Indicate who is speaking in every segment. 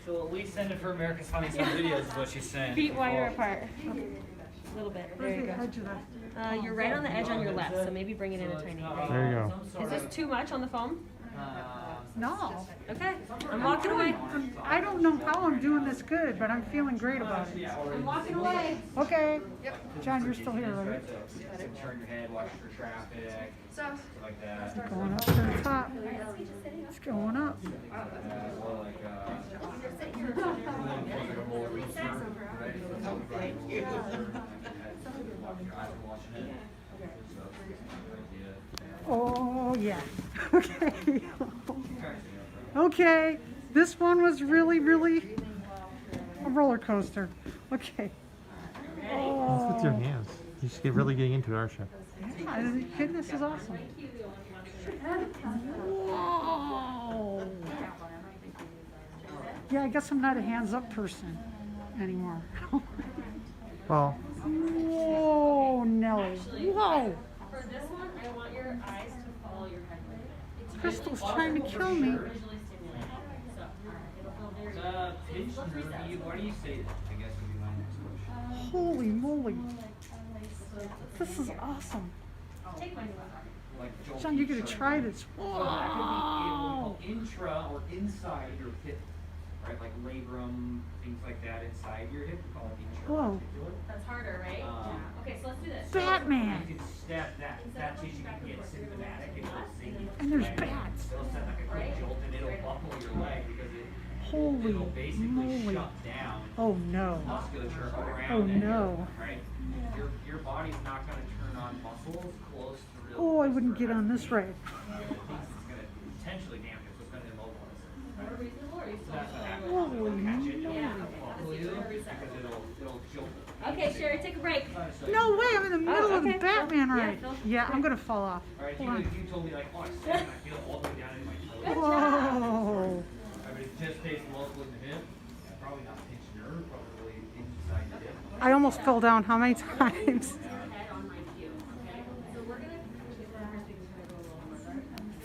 Speaker 1: So at least send it for America's Funniest Home Videos is what she's saying.
Speaker 2: Feet wider apart. A little bit. There you go. You're right on the edge on your left, so maybe bring it in a tiny bit.
Speaker 3: There you go.
Speaker 2: Is this too much on the foam?
Speaker 4: No.
Speaker 2: Okay, I'm walking away.
Speaker 4: I don't know how I'm doing this good, but I'm feeling great about it.
Speaker 2: I'm walking away.
Speaker 4: Okay. John, you're still here, right?
Speaker 1: Turn your head, watch for traffic, stuff like that.
Speaker 4: Going up to the top. It's going up.
Speaker 1: Or like,
Speaker 4: Oh, yeah. Okay. Okay. This one was really, really a roller coaster. Okay.
Speaker 3: That's with your hands. You should get really getting into it, aren't you?
Speaker 4: Yeah, this is awesome. Whoa. Yeah, I guess I'm not a hands-up person anymore.
Speaker 3: Well,
Speaker 4: Whoa, Nelly. Whoa.
Speaker 2: For this one, I want your eyes to follow your head movement.
Speaker 4: Crystal's trying to kill me.
Speaker 2: Visually stimulating. So, it'll feel very
Speaker 1: pinch through. Why do you say that? I guess would be my next question.
Speaker 4: Holy moly. This is awesome.
Speaker 2: Take my
Speaker 1: Like
Speaker 4: John, you're going to try this.
Speaker 1: So that could be intra or inside your hip, right? Like labrum, things like that inside your hip. We call it intra.
Speaker 4: Whoa.
Speaker 2: That's harder, right? Okay, so let's do this.
Speaker 4: Batman.
Speaker 1: You can step that tissue can get symptomatic and it'll sing.
Speaker 4: And there's bats.
Speaker 1: It'll send like a quick jolt and it'll buckle your leg because
Speaker 4: Holy
Speaker 1: it'll basically
Speaker 4: moly.
Speaker 1: shut down
Speaker 4: Oh, no.
Speaker 1: musculature around
Speaker 4: Oh,
Speaker 1: that
Speaker 4: no.
Speaker 1: hip, right? Your body's not going to turn on muscles close to real.
Speaker 4: Oh, I wouldn't get on this ride.
Speaker 1: It's going to potentially damage it, so it's going to immobilize it. Right?
Speaker 2: Reasonable, or are you
Speaker 1: So that's what happens.
Speaker 4: Holy
Speaker 1: It'll catch it, it'll
Speaker 2: Yeah.
Speaker 1: buckle you because it'll jolt.
Speaker 2: Okay, Sherry, take a break.
Speaker 4: No way, I'm in the middle of the
Speaker 2: okay.
Speaker 4: Batman
Speaker 2: Yeah,
Speaker 4: ride.
Speaker 2: no.
Speaker 4: Yeah, I'm going to fall off.
Speaker 1: All right,
Speaker 4: Hold on.
Speaker 1: if you told me like, oh, I stand and I feel it all the way down in my toes.
Speaker 4: Whoa.
Speaker 1: I mean, it just stays local in the hip. Probably not pinched nerve, probably inside the hip.
Speaker 4: I almost fell down how many times?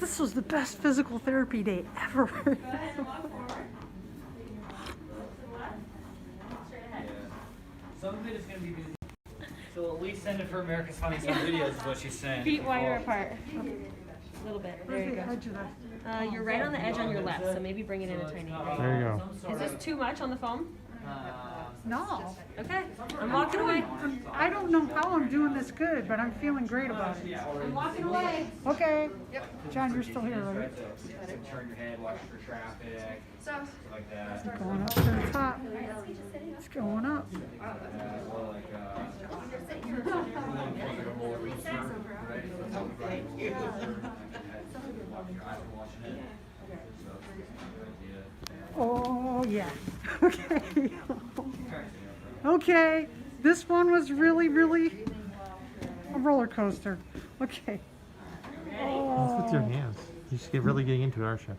Speaker 4: This was the best physical therapy day ever.
Speaker 1: Some of it is going to be busy. So at least send it for America's Funniest Home Videos is what she's saying.
Speaker 2: Feet wider apart. A little bit. There you go. You're right on the edge on your left, so maybe bring it in a tiny bit.
Speaker 3: there you go.
Speaker 2: Is this too much on the foam?
Speaker 4: No.
Speaker 2: Okay, I'm walking away.
Speaker 4: I don't know how I'm doing this good, but I'm feeling great about it.
Speaker 2: I'm walking away.
Speaker 4: Okay. John, you're still here, right?
Speaker 1: Turn your head, watch for traffic, stuff like that.
Speaker 4: Going up to the top. It's going up.
Speaker 1: Or like,
Speaker 4: Oh, yeah. Okay. Okay. This one was really, really a roller coaster. Okay.
Speaker 3: That's with your hands. You should get really getting into it, aren't you?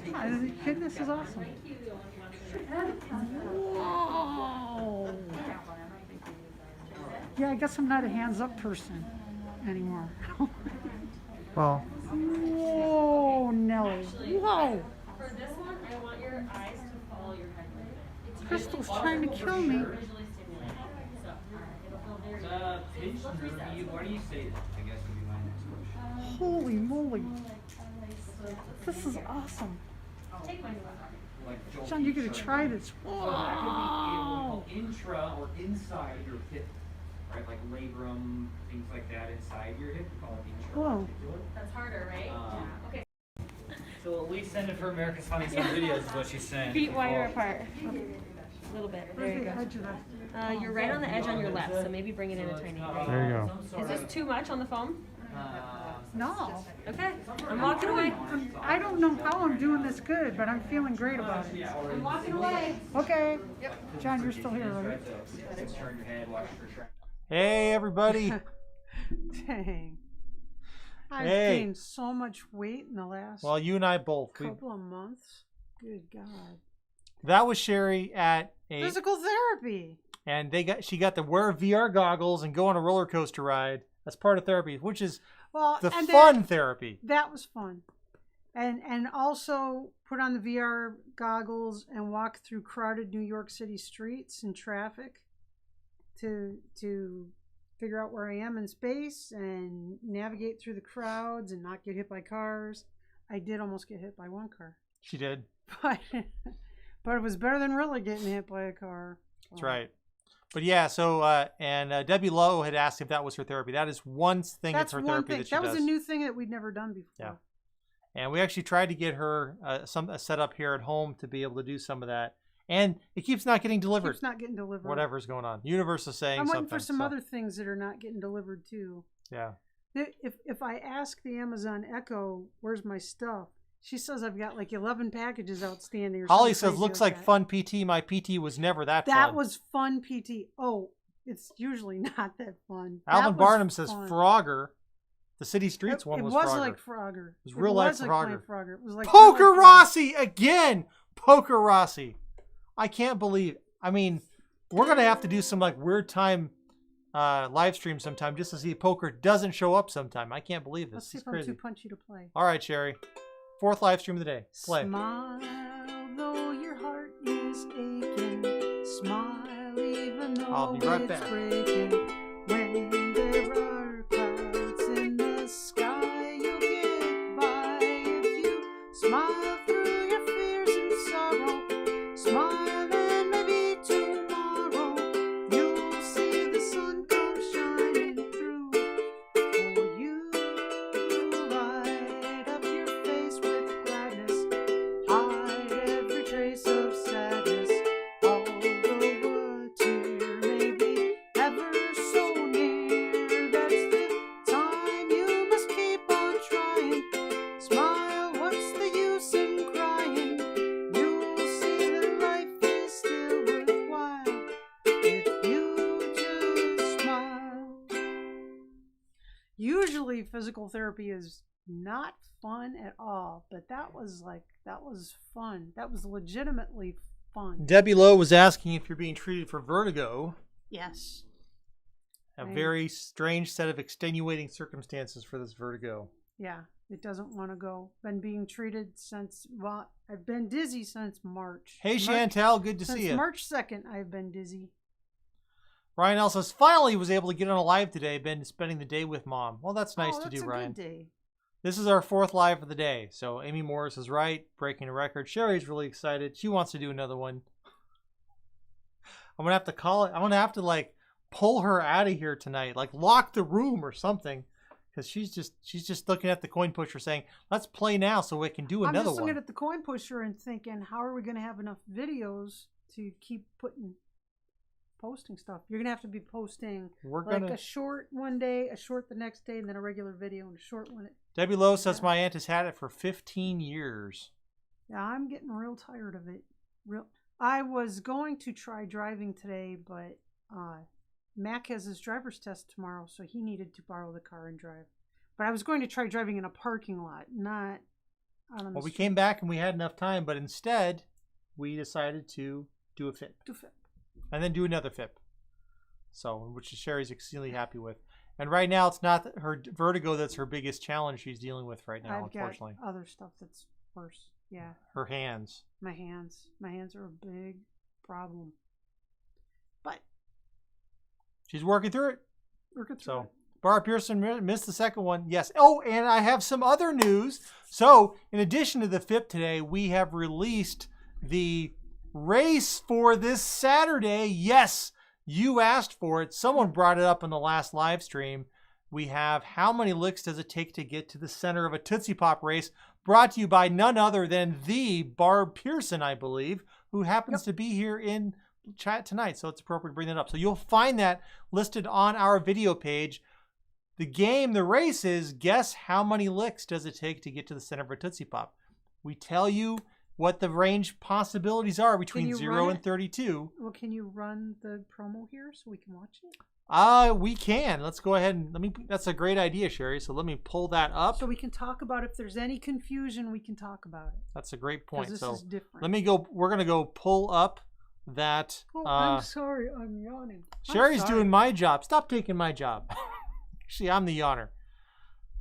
Speaker 4: Yeah, this is awesome. Whoa. Yeah, I guess I'm not a hands-up person anymore.
Speaker 3: Well,
Speaker 4: Whoa, Nelly. Whoa.
Speaker 2: For this one, I want your eyes to follow your head movement.
Speaker 4: Crystal's trying to kill me.
Speaker 2: Visually stimulating. So, it'll feel very
Speaker 1: pinch through. Why do you say that? I guess would be my next question.
Speaker 4: Holy moly. This is awesome.
Speaker 2: Take my
Speaker 1: Like
Speaker 4: John, you're going to try this.
Speaker 1: So that could be intra or inside your hip, right? Like labrum, things like that inside your hip. We call it intra.
Speaker 4: Whoa.
Speaker 2: That's harder, right? Okay.
Speaker 1: So at least send it for America's Funniest Home Videos is what she's saying.
Speaker 2: Feet wider apart. A little bit. There you go. You're right on the edge on your left, so maybe bring it in a tiny bit.
Speaker 3: there you go.
Speaker 2: Is this too much on the foam?
Speaker 4: No.
Speaker 2: Okay, I'm walking away.
Speaker 4: I don't know how I'm doing this good, but I'm feeling great about it.
Speaker 2: I'm walking away.
Speaker 4: Okay. John, you're still here, right?
Speaker 1: Turn your head, watch for traffic.
Speaker 3: Hey, everybody.
Speaker 4: Dang. I've
Speaker 3: Hey.
Speaker 4: gained so much weight in the last
Speaker 3: Well, you and I both.
Speaker 4: couple of months. Good God.
Speaker 3: That was Sherry at a,
Speaker 4: Physical therapy.
Speaker 3: and she got to wear VR goggles and go on a roller coaster ride. That's part of therapy, which is
Speaker 4: Well,
Speaker 3: the
Speaker 4: and
Speaker 3: fun therapy.
Speaker 4: that was fun. And also put on the VR goggles and walk through crowded New York City streets and traffic to figure out where I am in space and navigate through the crowds and not get hit by cars. I did almost get hit by one car.
Speaker 5: She did.
Speaker 4: But it was better than really getting hit by a car.
Speaker 5: That's right. But yeah, so and Debbie Lowe had asked if that was her therapy. That is one thing. That's her therapy that she does.
Speaker 4: That was a new thing that we'd never done before.
Speaker 5: Yeah. And we actually tried to get her a setup here at home to be able to do some of that. And it keeps not getting delivered.
Speaker 4: It keeps not getting delivered.
Speaker 5: Whatever's going on. Universe is saying something.
Speaker 4: I'm waiting for some other things that are not getting delivered too.
Speaker 5: Yeah.
Speaker 4: If I ask the Amazon Echo, where's my stuff? She says I've got like 11 packages outstanding. Or
Speaker 5: Holly says, looks like fun PT. My PT was never that fun.
Speaker 4: That was fun PT. Oh, it's usually not that fun.
Speaker 5: Alvin Barnum says Frogger. The City Streets one was Frogger.
Speaker 4: It was like Frogger.
Speaker 5: It was real life Frogger.
Speaker 4: It was like
Speaker 5: Poker Rossi again. Poker Rossi. I can't believe. I mean, we're gonna have to do some like weird time live stream sometime just to see if Poker doesn't show up sometime. I can't believe this.
Speaker 4: Let's see if
Speaker 5: crazy.
Speaker 4: I'm too punchy to play.
Speaker 5: All right, Sherry. 4th live stream of the day. Play.
Speaker 4: Smile though your heart is aching. Smile even though
Speaker 5: I'll be right back.
Speaker 4: it's breaking. When there are clouds in the sky, you'll get by if you smile through your fears and sorrow. Smile and maybe tomorrow you'll see the sun come shining through for you. Light up your face with gladness, hide every trace of sadness. Although a tear may be ever so near, that's the time you must keep on trying. Smile, what's the use in crying? You'll see that life is still worthwhile if you just smile. Usually physical therapy is not fun at all, but that was fun. That was legitimately fun.
Speaker 5: Debbie Lowe was asking if you're being treated for vertigo.
Speaker 4: Yes.
Speaker 5: A very strange set of extenuating circumstances for this vertigo.
Speaker 4: Yeah, it doesn't want to go. Been being treated since, well, I've been dizzy since March.
Speaker 5: Hey, Chantel, good to see you.
Speaker 4: Since March 2nd, I've been dizzy.
Speaker 5: Ryan L says, finally was able to get on a live today. Been spending the day with Mom. Well, that's nice to do, Ryan.
Speaker 4: That's a good day.
Speaker 5: This is our 4th live of the day. So Amy Morris is right, breaking a record. Sherry's really excited. She wants to do another one. I'm going to have to call it. I'm going to have to like pull her out of here tonight. Like lock the room or something. Because she's just looking at the coin pusher saying, let's play now so we can do another one.
Speaker 4: I'm just looking at the coin pusher and thinking, how are we going to have enough videos to keep posting stuff? You're going to have to be posting a short one day, a short the next day, and then a regular video and a short one.
Speaker 5: Debbie Lowe says my aunt has had it for 15 years.
Speaker 4: Yeah, I'm getting real tired of it. I was going to try driving today, but Mac has his driver's test tomorrow, so he needed to borrow the car and drive. But I was going to try driving in a parking lot, not out on the
Speaker 5: Well, we
Speaker 4: street.
Speaker 5: came back and we had enough time, but instead we decided to do a FIP. And then do another FIP. So, which Sherry's extremely happy with. And right now, it's not her vertigo that's her biggest challenge she's dealing with right now, unfortunately.
Speaker 4: I've got other stuff that's worse. Yeah.
Speaker 5: Her hands.
Speaker 4: My hands are a big problem. But
Speaker 5: she's working through it.
Speaker 4: it.
Speaker 5: Barb Pearson missed the second one. Yes. Oh, and I have some other news. So, in addition to the FIP today, we have released the race for this Saturday. Yes, you asked for it. Someone brought it up in the last live stream. We have how many licks does it take to get to the center of a Tootsie Pop race, brought to you by none other than the Barb Pearson, I believe, who happens to be here in chat tonight. So it's appropriate to bring that up. So you'll find that listed on our video page. The race is guess how many licks does it take to get to the center of a Tootsie Pop. We tell you what the range possibilities are between 0 and 32.
Speaker 4: Well, can you run the promo here so we can watch it?
Speaker 5: We can. Let's go ahead and that's a great idea, Sherry. So let me pull that up.
Speaker 4: So we can talk about if there's any confusion, we can talk about it.
Speaker 5: That's a great point.
Speaker 4: This is different.
Speaker 5: Let me go. We're going to go pull up that.
Speaker 4: Oh, I'm sorry. I'm yawning.
Speaker 5: Sherry's doing my job. Stop taking my job. Actually, I'm the yawner.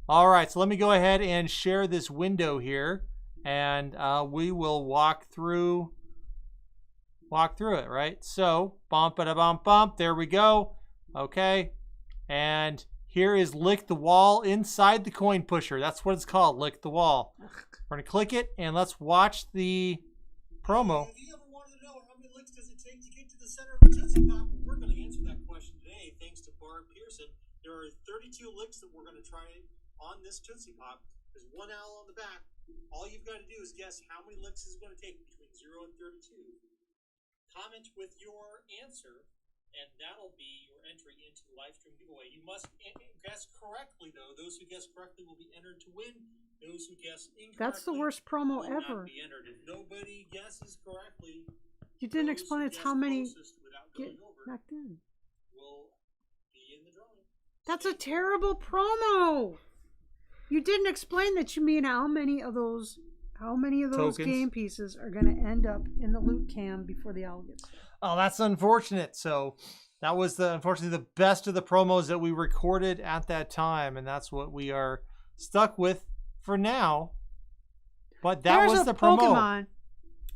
Speaker 5: All right, so let me go ahead and share this window here, and we will walk through it, right? So, bump, there we go. Okay, and here is lick the wall inside the coin pusher. That's what it's called, lick the wall. We're gonna click it, and let's watch the promo.
Speaker 6: Have you ever wanted to know how many licks does it take to get to the center of a Tootsie Pop? Well, we're going to answer that question today, thanks to Barb Pearson. There are 32 licks that we're going to try on this Tootsie Pop. There's one owl on the back. All you've got to do is guess how many licks it's going to take between 0 and 32. Comment with your answer, and that'll be your entry into the live stream giveaway. You must guess correctly, though. Those who guess correctly will be entered to win. Those who guess incorrectly
Speaker 4: That's the worst promo
Speaker 6: will
Speaker 4: ever.
Speaker 6: not be entered. If nobody guesses correctly,
Speaker 4: You didn't
Speaker 6: those
Speaker 4: explain
Speaker 6: who
Speaker 4: it's
Speaker 6: guess
Speaker 4: how many
Speaker 6: closest without
Speaker 4: get
Speaker 6: going over
Speaker 4: knocked in.
Speaker 6: will be in the drawing.
Speaker 4: That's a terrible promo. You didn't explain that. You mean how many of those
Speaker 5: Tokens.
Speaker 4: game pieces are going to end up in the loot cam before the owl gets there?
Speaker 5: Oh, that's unfortunate. So that was unfortunately the best of the promos that we recorded at that time, and that's what we are stuck with for now. But that
Speaker 4: There's
Speaker 5: was
Speaker 4: a
Speaker 5: the promo.
Speaker 4: Pokemon.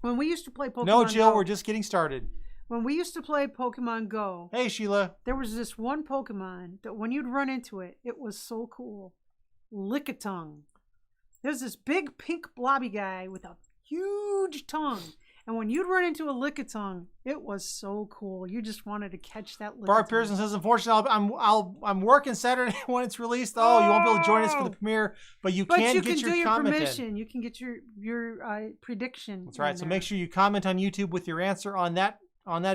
Speaker 4: When we used to play Pokemon
Speaker 5: No, Jill,
Speaker 4: Go,
Speaker 5: we're just getting started.
Speaker 4: when we used to play Pokemon Go,
Speaker 5: Hey, Sheila.
Speaker 4: there was this one Pokemon that when you'd run into it, it was so cool. Lickitung. There's this big pink blobby guy with a huge tongue. And when you'd run into a Lickitung, it was so cool. You just wanted to catch that Lickitung.
Speaker 5: Barb Pearson says, unfortunately, I'm working Saturday when it's released. Oh, you won't be able to join us for the premiere, but you can get your comment in.
Speaker 4: You can get your prediction.
Speaker 5: That's right. So make sure you comment on YouTube with your answer on that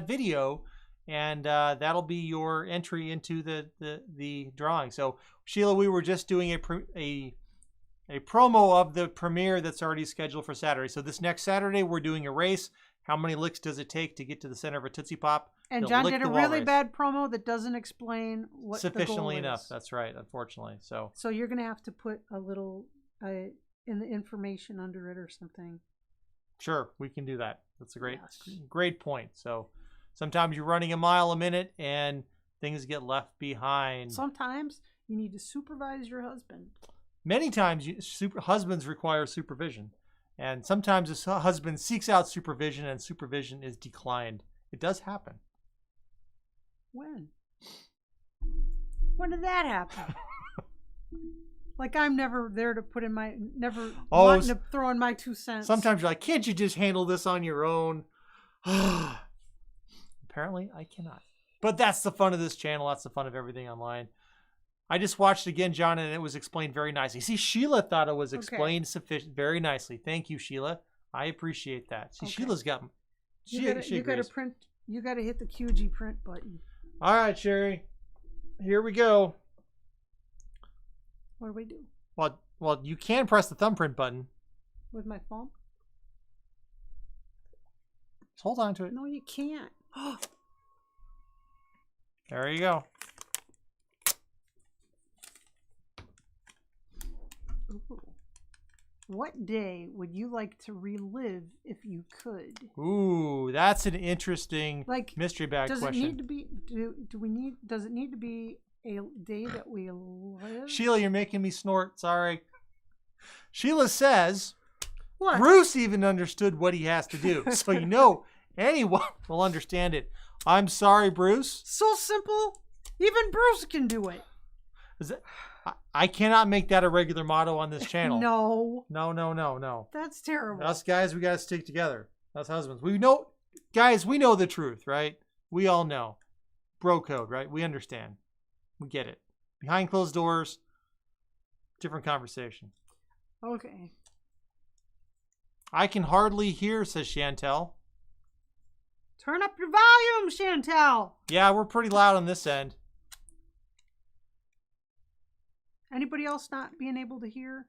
Speaker 5: video, and that'll be your entry into the drawing. So Sheila, we were just doing a promo of the premiere that's already scheduled for Saturday. So this next Saturday, we're doing a race. How many licks does it take to get to the center of a Tootsie Pop?
Speaker 4: And
Speaker 5: The
Speaker 4: John
Speaker 5: lick
Speaker 4: did a
Speaker 5: the wall
Speaker 4: really
Speaker 5: race.
Speaker 4: bad promo that doesn't explain what
Speaker 5: Sufficiently
Speaker 4: the goal
Speaker 5: enough.
Speaker 4: is.
Speaker 5: That's right. Unfortunately, so
Speaker 4: you're going to have to put a little in the information under it or something.
Speaker 5: sure, we can do that. That's a
Speaker 4: Yes.
Speaker 5: great point. So sometimes you're running a mile a minute and things get left behind.
Speaker 4: Sometimes you need to supervise your husband.
Speaker 5: Many times, husbands require supervision, and sometimes a husband seeks out supervision, and supervision is declined. It does happen.
Speaker 4: When? When did that happen? Like I'm never there to put in wanting to throw in my 2 cents.
Speaker 5: Sometimes you're like, can't you just handle this on your own? Apparently, I cannot. But that's the fun of this channel. That's the fun of everything online. I just watched it again, John, and it was explained very nicely. See, Sheila thought it was explained very nicely. Thank you, Sheila. I appreciate that. See, Sheila's got. She
Speaker 4: you gotta
Speaker 5: agrees.
Speaker 4: print. You gotta hit the QG print button.
Speaker 5: All right, Sherry. Here we go.
Speaker 4: What do we do
Speaker 5: Well, you can press the thumbprint button.
Speaker 4: with my phone?
Speaker 5: Just hold on to it.
Speaker 4: No, you can't.
Speaker 5: There you go.
Speaker 4: Ooh. What day would you like to relive if you could?
Speaker 5: Ooh, that's an interesting
Speaker 4: Like,
Speaker 5: mystery bag
Speaker 4: Does
Speaker 5: question.
Speaker 4: it need to be? Does it need to be a day that we live?
Speaker 5: Sheila, you're making me snort. Sorry. Sheila says
Speaker 4: What?
Speaker 5: Bruce even understood what he has to do. So you know anyone will understand it. I'm sorry, Bruce.
Speaker 4: So simple. Even Bruce can do it.
Speaker 5: I cannot make that a regular motto on this channel.
Speaker 4: No.
Speaker 5: No.
Speaker 4: That's terrible.
Speaker 5: Us guys, we got to stick together. Us husbands. We know, guys, we know the truth, right? We all know. Bro code, right? We understand. We get it. Behind closed doors, different conversation.
Speaker 4: Okay.
Speaker 5: I can hardly hear, says Chantel.
Speaker 4: Turn up your volume, Chantel.
Speaker 5: Yeah, we're pretty loud on this end.
Speaker 4: Anybody else not being able to hear?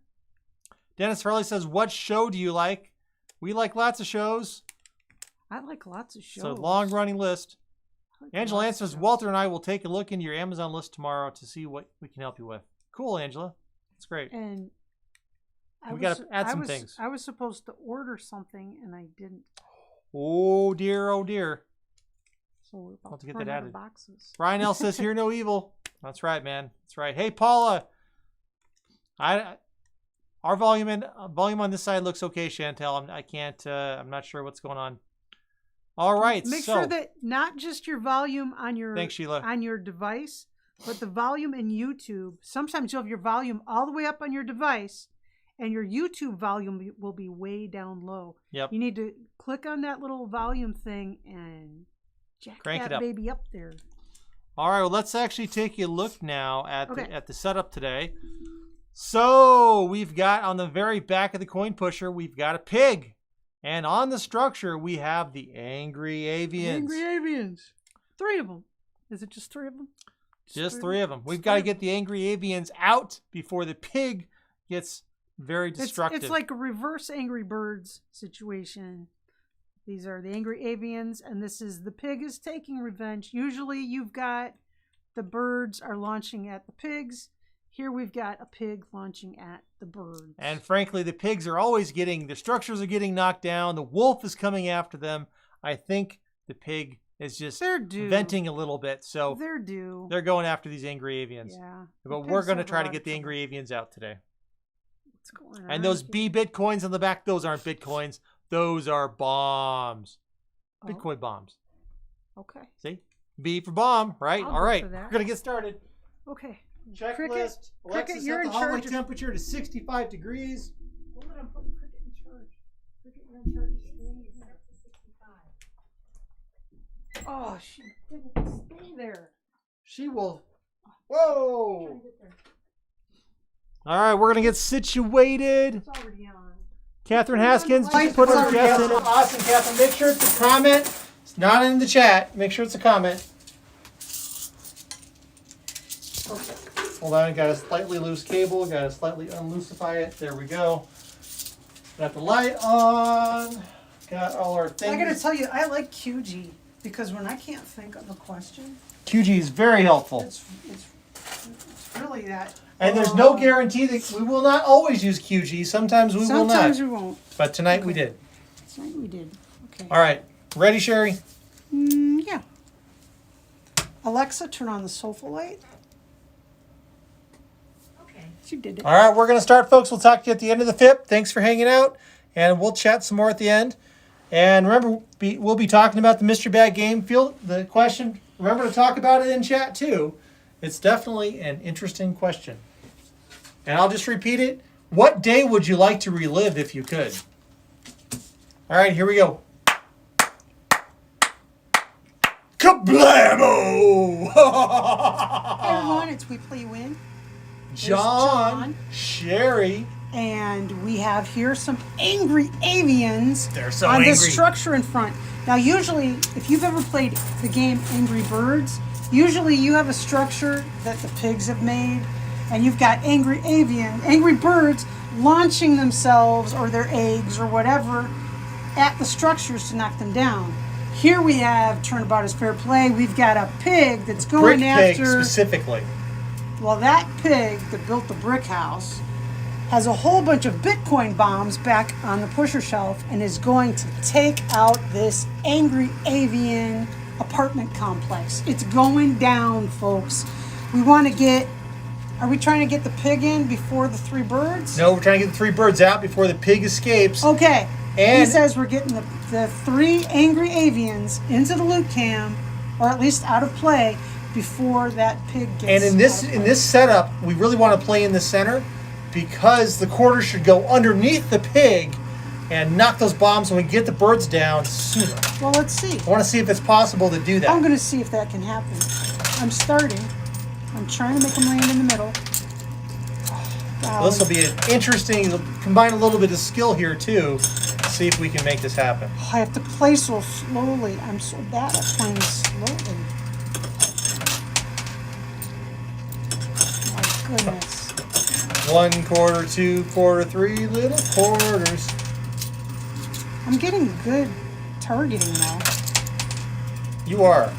Speaker 5: Dennis Farley says, what show do you like? We like lots of shows.
Speaker 4: I like lots of shows.
Speaker 5: So long running list.
Speaker 4: I like
Speaker 5: Angela
Speaker 4: lots of
Speaker 5: answers,
Speaker 4: shows.
Speaker 5: Walter and I will take a look into your Amazon list tomorrow to see what we can help you with. Cool, Angela. That's great.
Speaker 4: And
Speaker 5: We gotta add some things.
Speaker 4: I was supposed to order something and I didn't.
Speaker 5: Oh dear, oh dear.
Speaker 4: So we're
Speaker 5: I'll
Speaker 4: about
Speaker 5: have to
Speaker 4: to
Speaker 5: get
Speaker 4: run
Speaker 5: that
Speaker 4: out
Speaker 5: added.
Speaker 4: of boxes.
Speaker 5: Ryan L says, hear no evil. That's right, man. That's right. Hey, Paula. Our volume on this side looks okay, Chantel. I can't. I'm not sure what's going on. All right.
Speaker 4: Make sure that not just your volume on your
Speaker 5: Thanks, Sheila.
Speaker 4: on your device, but the volume in YouTube. Sometimes you'll have your volume all the way up on your device, and your YouTube volume will be way down low.
Speaker 5: Yep.
Speaker 4: You need to click on that little volume thing and
Speaker 5: Crank
Speaker 4: that
Speaker 5: it up.
Speaker 4: baby up there.
Speaker 5: All right. Well, let's actually take a look now at the setup today. So we've got on the very back of the coin pusher, we've got a pig. And on the structure, we have the Angry Avians.
Speaker 4: Angry Avians. 3 of them. Is it just 3 of them?
Speaker 5: Just 3 of them. We've got to get the Angry Avians out before the pig gets very destructive.
Speaker 4: It's like a reverse Angry Birds situation. These are the Angry Avians, and this is the pig is taking revenge. Usually you've got the birds are launching at the pigs. Here we've got a pig launching at the birds.
Speaker 5: And frankly, the pigs are always the structures are getting knocked down. The wolf is coming after them. I think the pig is just venting a little bit. So they're going after these Angry Avians.
Speaker 4: Yeah.
Speaker 5: But we're going to try to get the Angry Avians out today.
Speaker 4: What's going on?
Speaker 5: And those B Bitcoins on the back, those aren't Bitcoins. Those are bombs. Bitcoin bombs.
Speaker 4: Okay.
Speaker 5: See? B for bomb, right?
Speaker 4: I'll
Speaker 5: All right.
Speaker 4: go for that.
Speaker 5: We're going to get started.
Speaker 4: Okay.
Speaker 5: Checklist. Alexa,
Speaker 4: you're
Speaker 5: set the
Speaker 4: in
Speaker 5: hallway
Speaker 4: charge.
Speaker 5: temperature to 65 degrees.
Speaker 4: Hold on, I'm putting Cricket in charge. Cricket, you're in charge. Oh, she didn't stay there.
Speaker 5: She will. Whoa! All right, we're going to get situated.
Speaker 4: It's already on.
Speaker 5: Catherine Haskins, just put her guest in. Awesome, Catherine. Make sure it's a comment. It's not in the chat. Make sure it's a comment.
Speaker 4: Okay.
Speaker 5: Hold on, got a slightly loose cable. Got to slightly unloosify it. There we go. Got the light on. Got all our things.
Speaker 4: I got to tell you, I like QG because when I can't think of a question,
Speaker 5: QG is very helpful.
Speaker 4: it's really that.
Speaker 5: And there's no guarantee that we will not always use QG. Sometimes we will not.
Speaker 4: Sometimes we won't.
Speaker 5: But tonight we did.
Speaker 4: Tonight we did. Okay.
Speaker 5: All right. Ready, Sherry?
Speaker 4: Yeah. Alexa, turn on the sofa light. Okay. She did it.
Speaker 5: All right, we're going to start, folks. We'll talk to you at the end of the FIP. Thanks for hanging out, and we'll chat some more at the end. And remember, we'll be talking about the mystery bag game field. The question, remember to talk about it in chat, too. It's definitely an interesting question. And I'll just repeat it. What day would you like to relive if you could? All right, here we go. Kablamo!
Speaker 4: Hey everyone, it's We Play You Win.
Speaker 5: John, Sherry,
Speaker 4: and we have here some angry avians
Speaker 5: They're so
Speaker 4: on
Speaker 5: angry.
Speaker 4: this structure in front. Now, usually, if you've ever played the game Angry Birds, usually you have a structure that the pigs have made, and you've got angry birds launching themselves or their eggs or whatever at the structures to knock them down. Here we have Turnabout is Fair Play. We've got a pig that's going
Speaker 5: brick
Speaker 4: after...
Speaker 5: pig specifically.
Speaker 4: Well, that pig that built the brick house has a whole bunch of Bitcoin bombs back on the pusher shelf and is going to take out this angry avian apartment complex. It's going down, folks. We want to get... Are we trying to get the pig in before the 3 birds?
Speaker 5: No, we're trying to get the 3 birds out before the pig escapes.
Speaker 4: Okay.
Speaker 5: And
Speaker 4: he says we're getting the 3 angry avians into the loot cam, or at least out of play, before that pig gets.
Speaker 5: And in this setup, we really want to play in the center because the quarter should go underneath the pig and knock those bombs when we get the birds down sooner.
Speaker 4: Well, let's see.
Speaker 5: I want to see if it's possible to do that.
Speaker 4: I'm going to see if that can happen. I'm starting. I'm trying to make them land in the middle.
Speaker 5: Well, this will be an interesting. It'll combine a little bit of skill here too. See if we can make this happen.
Speaker 4: I have to play so slowly. I'm so bad at playing slowly. My goodness.
Speaker 5: 1 quarter, 2 quarter, 3 little quarters.
Speaker 4: I'm getting good targeting now.
Speaker 5: You are.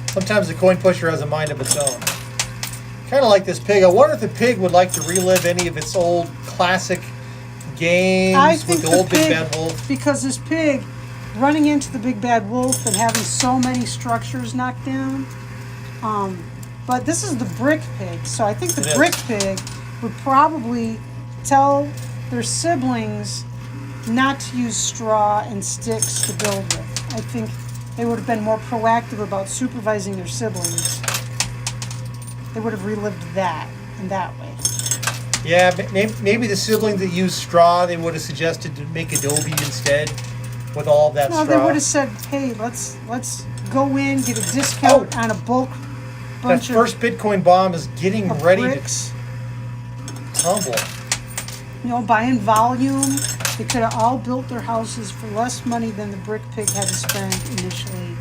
Speaker 5: Sometimes the coin pusher has a mind of its own. Kind of like this pig. I wonder if the pig would like to relive any of its old classic games with the old Big Bad Wolf.
Speaker 4: Because this pig running into the Big Bad Wolf and having so many structures knocked down, But this is the brick pig, so I think the
Speaker 5: It
Speaker 4: brick
Speaker 5: is.
Speaker 4: pig would probably tell their siblings not to use straw and sticks to build with. I think they would have been more proactive about supervising their siblings. They would have relived that in that way.
Speaker 5: Yeah, maybe the siblings that use straw, they would have suggested to make adobe instead with all of that
Speaker 4: No,
Speaker 5: straw.
Speaker 4: they would have said, "Hey, let's go in, get a discount on a bulk
Speaker 5: That
Speaker 4: bunch
Speaker 5: first Bitcoin bomb is getting
Speaker 4: of
Speaker 5: ready
Speaker 4: bricks."
Speaker 5: to tumble.
Speaker 4: You know, buying volume. They could have all built their houses for less money than the brick pig had to spend initially.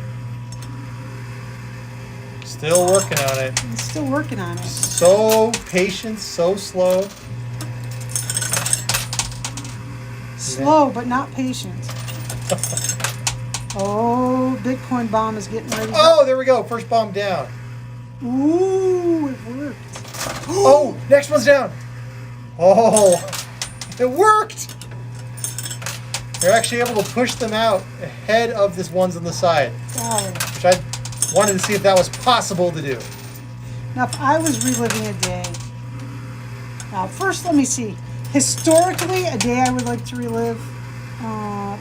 Speaker 5: Still working on it.
Speaker 4: I'm still working on it.
Speaker 5: So patient, so slow.
Speaker 4: Slow, but not patient. Oh, Bitcoin bomb is getting ready.
Speaker 5: Oh, there we go. First bomb down.
Speaker 4: Ooh, it worked.
Speaker 5: Oh, next one's down. Oh, it worked. They're actually able to push them out ahead of this ones on the side,
Speaker 4: Golly.
Speaker 5: which I wanted to see if that was possible to do.
Speaker 4: Now, if I was reliving a day, now first let me see. Historically, a day I would like to relive.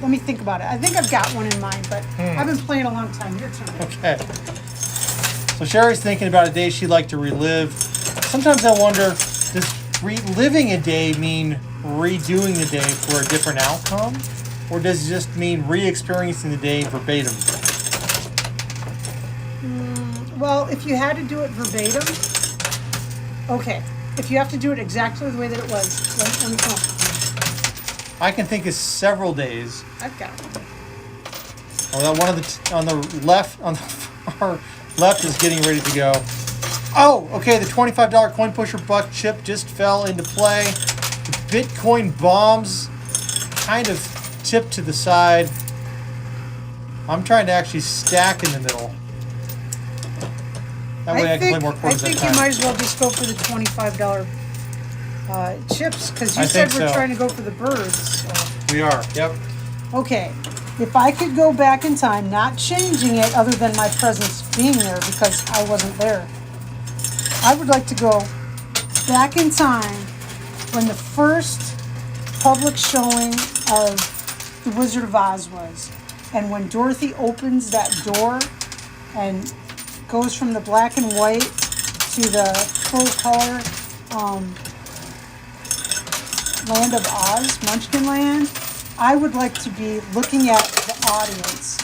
Speaker 4: Let me think about it. I think I've got one in mind, but I've been playing a long time. Your turn.
Speaker 5: Okay. So Sherry's thinking about a day she'd like to relive. Sometimes I wonder, does reliving a day mean redoing the day for a different outcome? Or does it just mean re-experiencing the day verbatim?
Speaker 4: Well, if you had to do it verbatim, okay. If you have to do it exactly the way that it was, let me come up with
Speaker 5: I can think of several days.
Speaker 4: one. I've got one.
Speaker 5: Oh, that one of the on the left, on the far left is getting ready to go. Oh, okay. The $25 coin pusher buck chip just fell into play. The Bitcoin bombs kind of tipped to the side. I'm trying to actually stack in the middle. That way I can play more quarters at a
Speaker 4: you
Speaker 5: time.
Speaker 4: might as well just go for the $25 chips, because you
Speaker 5: I
Speaker 4: said
Speaker 5: think
Speaker 4: we're
Speaker 5: so.
Speaker 4: trying to go for the birds. So.
Speaker 5: We are. Yep.
Speaker 4: Okay, if I could go back in time, not changing it other than my presence being there because I wasn't there, I would like to go back in time when the first public showing of The Wizard of Oz was. And when Dorothy opens that door and goes from the black and white to the full color Land of Oz, Munchkin Land, I would like to be looking at the audience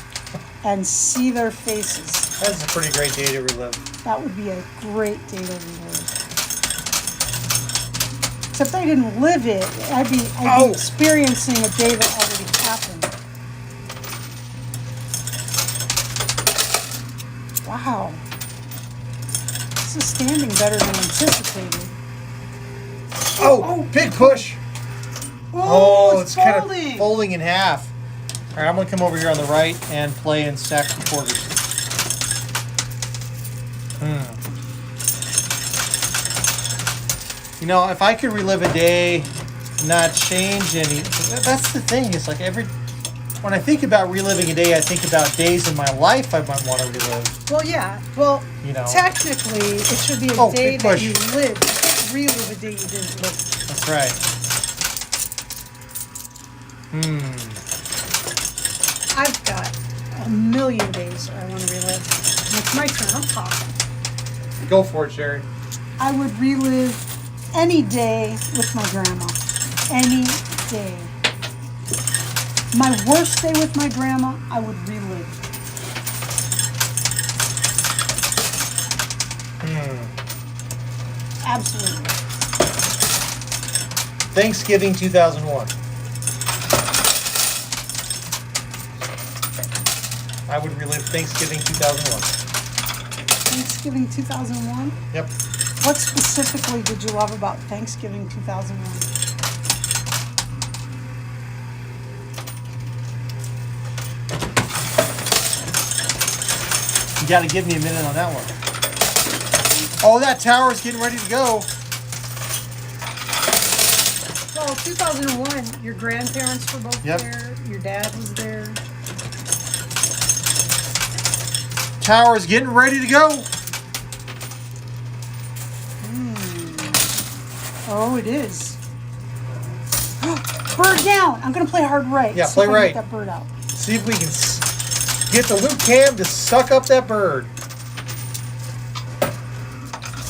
Speaker 4: and see their faces.
Speaker 5: That's a pretty great day to relive.
Speaker 4: That would be a great day to relive. Except I didn't live it. I'd be experiencing a day that already happened. Wow. This is standing better than anticipated.
Speaker 5: Oh, big push.
Speaker 4: Oh,
Speaker 5: it's kind
Speaker 4: folding.
Speaker 5: of folding in half. All right, I'm going to come over here on the right and play in stack some quarters. You know, if I could relive a day, not change any, that's the thing. It's like when I think about reliving a day, I think about days in my life I might want to relive.
Speaker 4: Well, yeah. Well,
Speaker 5: You know.
Speaker 4: technically, it should be a day
Speaker 5: big
Speaker 4: that
Speaker 5: push.
Speaker 4: you lived. You can't relive a day you didn't live.
Speaker 5: That's right.
Speaker 4: I've got a million days I want to relive. And it's my turn. I'm talking.
Speaker 5: Go for it, Sherry.
Speaker 4: I would relive any day with my grandma. Any day. My worst day with my grandma, I would relive. Absolutely.
Speaker 5: Thanksgiving 2001. I would relive Thanksgiving 2001.
Speaker 4: Thanksgiving 2001?
Speaker 5: Yep.
Speaker 4: What specifically did you love about Thanksgiving 2001?
Speaker 5: You got to give me a minute on that one. Oh, that tower is getting ready to go.
Speaker 4: Well, 2001, your grandparents were both
Speaker 5: Yep.
Speaker 4: there. Your dad was there.
Speaker 5: Tower is getting ready to go.
Speaker 4: Oh, it is. Bird down. I'm gonna play hard right.
Speaker 5: Yeah,
Speaker 4: See
Speaker 5: play
Speaker 4: if I can
Speaker 5: right.
Speaker 4: get that bird out.
Speaker 5: See if we can get the loop cam to suck up that bird.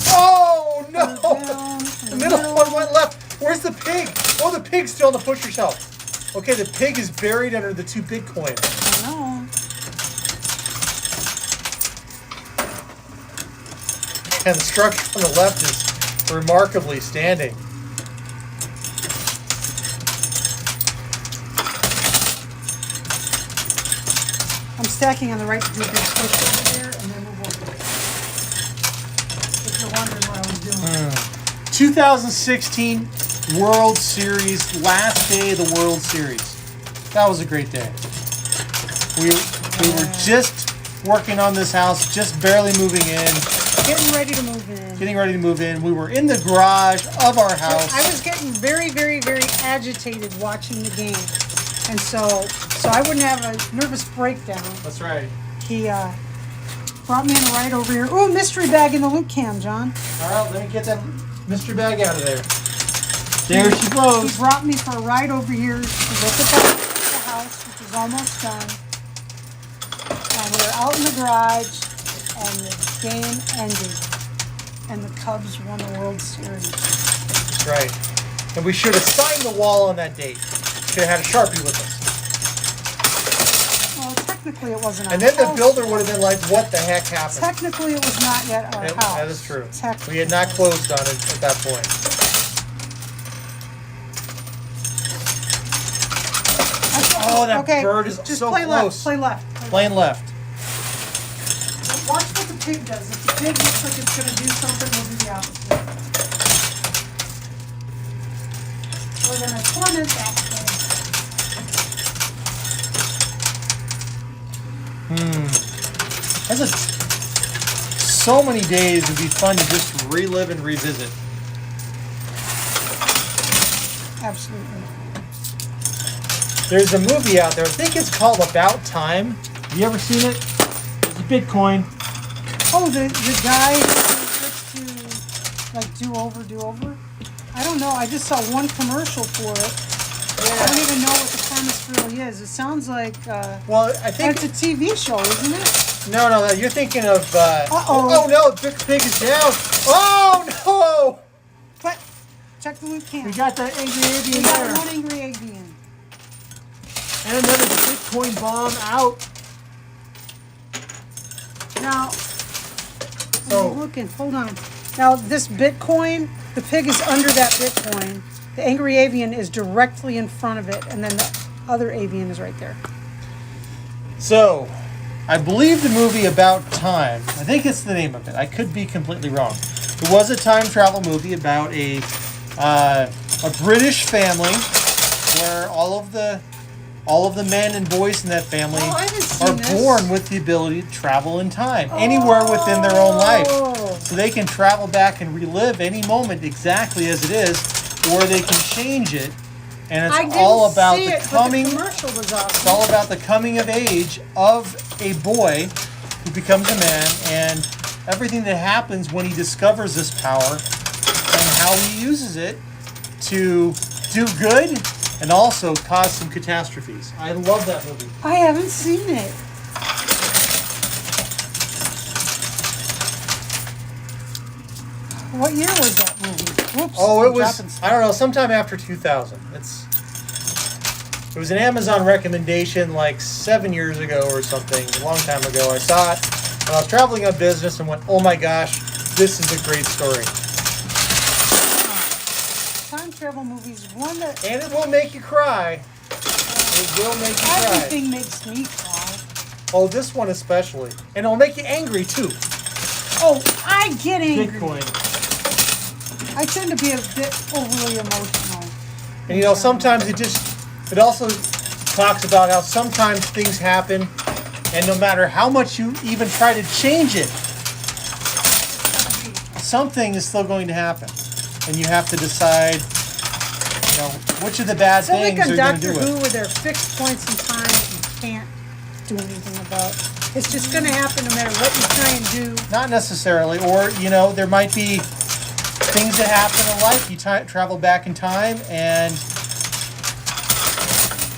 Speaker 5: Oh no!
Speaker 4: Bird down,
Speaker 5: The middle one went left. Where's the pig? Oh, the pig's still on the pusher shelf. Okay, the pig is buried under the 2 Bitcoin.
Speaker 4: I know.
Speaker 5: And the structure on the left is remarkably standing.
Speaker 4: I'm stacking on the right to do a big switch over there, and then we'll go. If you're wondering what I was doing.
Speaker 5: 2016 World Series, last day of the World Series. That was a great day. We were just working on this house, just barely moving in.
Speaker 4: Getting ready to move in.
Speaker 5: Getting ready to move in. We were in the garage of our house.
Speaker 4: I was getting very, very, very agitated watching the game, and so I wouldn't have a nervous breakdown.
Speaker 5: That's right.
Speaker 4: He brought me in a ride over here. Oh, mystery bag in the loop cam, John.
Speaker 5: All right, let me get that mystery bag out of there. There she goes.
Speaker 4: He brought me for a ride over here to look at the house, which is almost done. And we were out in the garage, and the game ended, and the Cubs won the World Series.
Speaker 5: That's right. And we should have signed the wall on that date. Should have had a Sharpie with us.
Speaker 4: Well, technically it wasn't our
Speaker 5: And then the
Speaker 4: house.
Speaker 5: builder would have been like, what the heck happened?
Speaker 4: Technically it was not yet our house.
Speaker 5: That is true.
Speaker 4: Technically.
Speaker 5: We had not closed on it at that point. Oh, that bird is
Speaker 4: just
Speaker 5: so
Speaker 4: play
Speaker 5: close.
Speaker 4: Left, play left.
Speaker 5: Playing left.
Speaker 4: Watch what the pig does. If the pig looks like it's going to do something, we'll do the opposite. We're going to torment that pig.
Speaker 5: That's so many days would be fun to just relive and revisit.
Speaker 4: Absolutely.
Speaker 5: There's a movie out there. I think it's called About Time. Have you ever seen it? It's a Bitcoin.
Speaker 4: Oh, the guy who gets to like do over. I don't know. I just saw one commercial for it. I don't even know what the premise really is. It sounds like
Speaker 5: Well, I think
Speaker 4: it's a TV show, isn't it?
Speaker 5: no. You're thinking of.
Speaker 4: Uh-oh.
Speaker 5: Oh no! The pig is down. Oh no!
Speaker 4: But check the loop cam.
Speaker 5: We got the angry
Speaker 4: We
Speaker 5: avian
Speaker 4: got
Speaker 5: there,
Speaker 4: one angry avian.
Speaker 5: and another Bitcoin bomb out.
Speaker 4: Now,
Speaker 5: So-
Speaker 4: I'm looking. Hold on. Now, this Bitcoin, the pig is under that Bitcoin. The angry avian is directly in front of it, and then the other avian is right there.
Speaker 5: So, I believe the movie About Time, I think it's the name of it. I could be completely wrong. It was a time travel movie about a British family where all of the men and boys in that family
Speaker 4: Oh, I haven't seen
Speaker 5: are
Speaker 4: this.
Speaker 5: born with the ability to travel in time, anywhere within their own life.
Speaker 4: Oh.
Speaker 5: So they can travel back and relive any moment exactly as it is, or they can change it. And
Speaker 4: I
Speaker 5: it's
Speaker 4: didn't
Speaker 5: all about
Speaker 4: see
Speaker 5: the
Speaker 4: it,
Speaker 5: coming.
Speaker 4: But the commercial was
Speaker 5: It's
Speaker 4: awesome.
Speaker 5: all about the coming of age of a boy who becomes a man and everything that happens when he discovers this power and how he uses it to do good and also cause some catastrophes. I love that movie.
Speaker 4: I haven't seen it. What year was that movie? Whoops.
Speaker 5: Oh,
Speaker 4: I'm
Speaker 5: it was,
Speaker 4: dropping stuff.
Speaker 5: I don't know, sometime after 2000. It was an Amazon recommendation like 7 years ago or something, a long time ago. I saw it when I was traveling on business and went, oh my gosh, this is a great story.
Speaker 4: Time travel movies, one that
Speaker 5: And it will make you cry. It will make you cry.
Speaker 4: everything makes me cry.
Speaker 5: Oh, this one especially. And it'll make you angry too.
Speaker 4: Oh, I get angry.
Speaker 5: Bitcoin.
Speaker 4: I tend to be a bit overly emotional.
Speaker 5: And you know, sometimes it also talks about how sometimes things happen and no matter how much you even try to change it, something is still going to happen. And you have to decide, you know, which of the bad
Speaker 4: So like
Speaker 5: things
Speaker 4: on
Speaker 5: are you going to
Speaker 4: Doctor
Speaker 5: do
Speaker 4: Who,
Speaker 5: it.
Speaker 4: where there are fixed points in time that you can't do anything about. It's just going to happen no matter what you try and do.
Speaker 5: Not necessarily, or, you know, there might be things that happen in life. You travel back in time and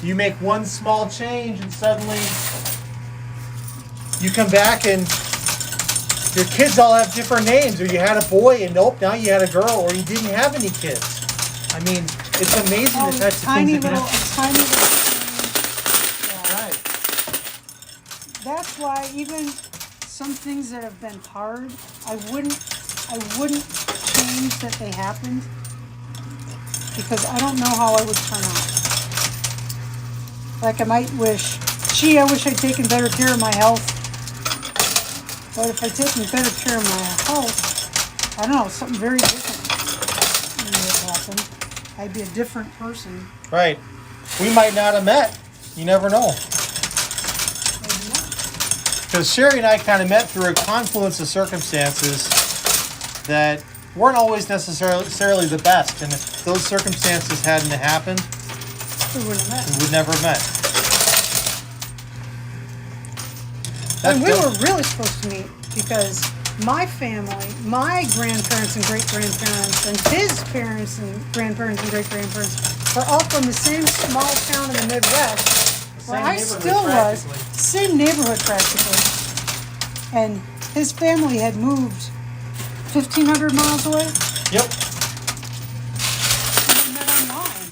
Speaker 5: you make one small change and suddenly you come back and your kids all have different names, or you had a boy and nope, now you had a girl, or you didn't have any kids. I mean, it's amazing the types of things that can happen.
Speaker 4: tiny little thing.
Speaker 5: Right.
Speaker 4: That's why even some things that have been hard, I wouldn't change that they happened, because I don't know how I would turn out. Like I might wish, I wish I'd taken better care of my health. But if I'd taken better care of my health, I don't know, something very different would have happened. I'd be a different person.
Speaker 5: Right. We might not have met. You never know.
Speaker 4: Maybe not.
Speaker 5: Because Sherry and I kind of met through a confluence of circumstances that weren't always necessarily the best. And if those circumstances hadn't happened,
Speaker 4: We wouldn't have met.
Speaker 5: we would never have met.
Speaker 4: And we were really supposed to meet because my family, my grandparents and great-grandparents, and his parents and grandparents and great-grandparents were all from the same small town in the Midwest where I still was, same neighborhood practically. And his family had moved 1,500 miles away.
Speaker 5: Yep.
Speaker 4: And we met online.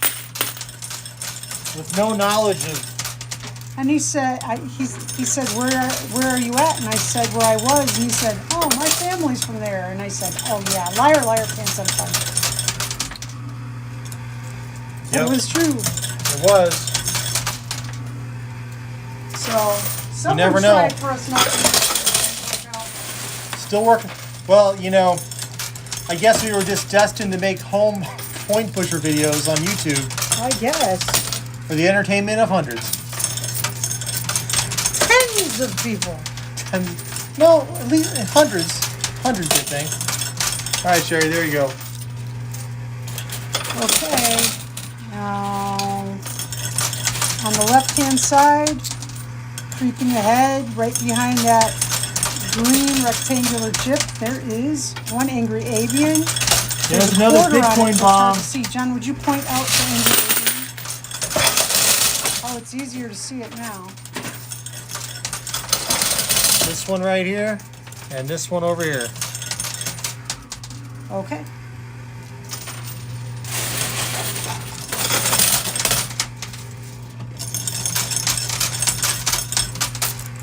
Speaker 5: With no knowledge of.
Speaker 4: And he said, he said, where are you at? And I said, where I was. And he said, oh, my family's from there. And I said, oh yeah, liar, liar, pants on fire.
Speaker 5: Yep.
Speaker 4: It was true.
Speaker 5: It was.
Speaker 4: So, someone
Speaker 5: never know.
Speaker 4: tried for us not to work out.
Speaker 5: Still working. Well, you know, I guess we were just destined to make home point pusher videos on YouTube
Speaker 4: I guess.
Speaker 5: for the entertainment of hundreds.
Speaker 4: Tens of people.
Speaker 5: And no, at least hundreds, I think. All right, Sherry, there you go.
Speaker 4: Okay. Now, on the left-hand side, creeping ahead, right behind that green rectangular chip, there is one angry avian.
Speaker 5: There's
Speaker 4: a
Speaker 5: another
Speaker 4: quarter on it.
Speaker 5: Bitcoin
Speaker 4: It's hard
Speaker 5: bomb.
Speaker 4: to see. John, would you point out the angry avian? Oh, it's easier to see it now.
Speaker 5: This one right here, and this one over here.
Speaker 4: Okay.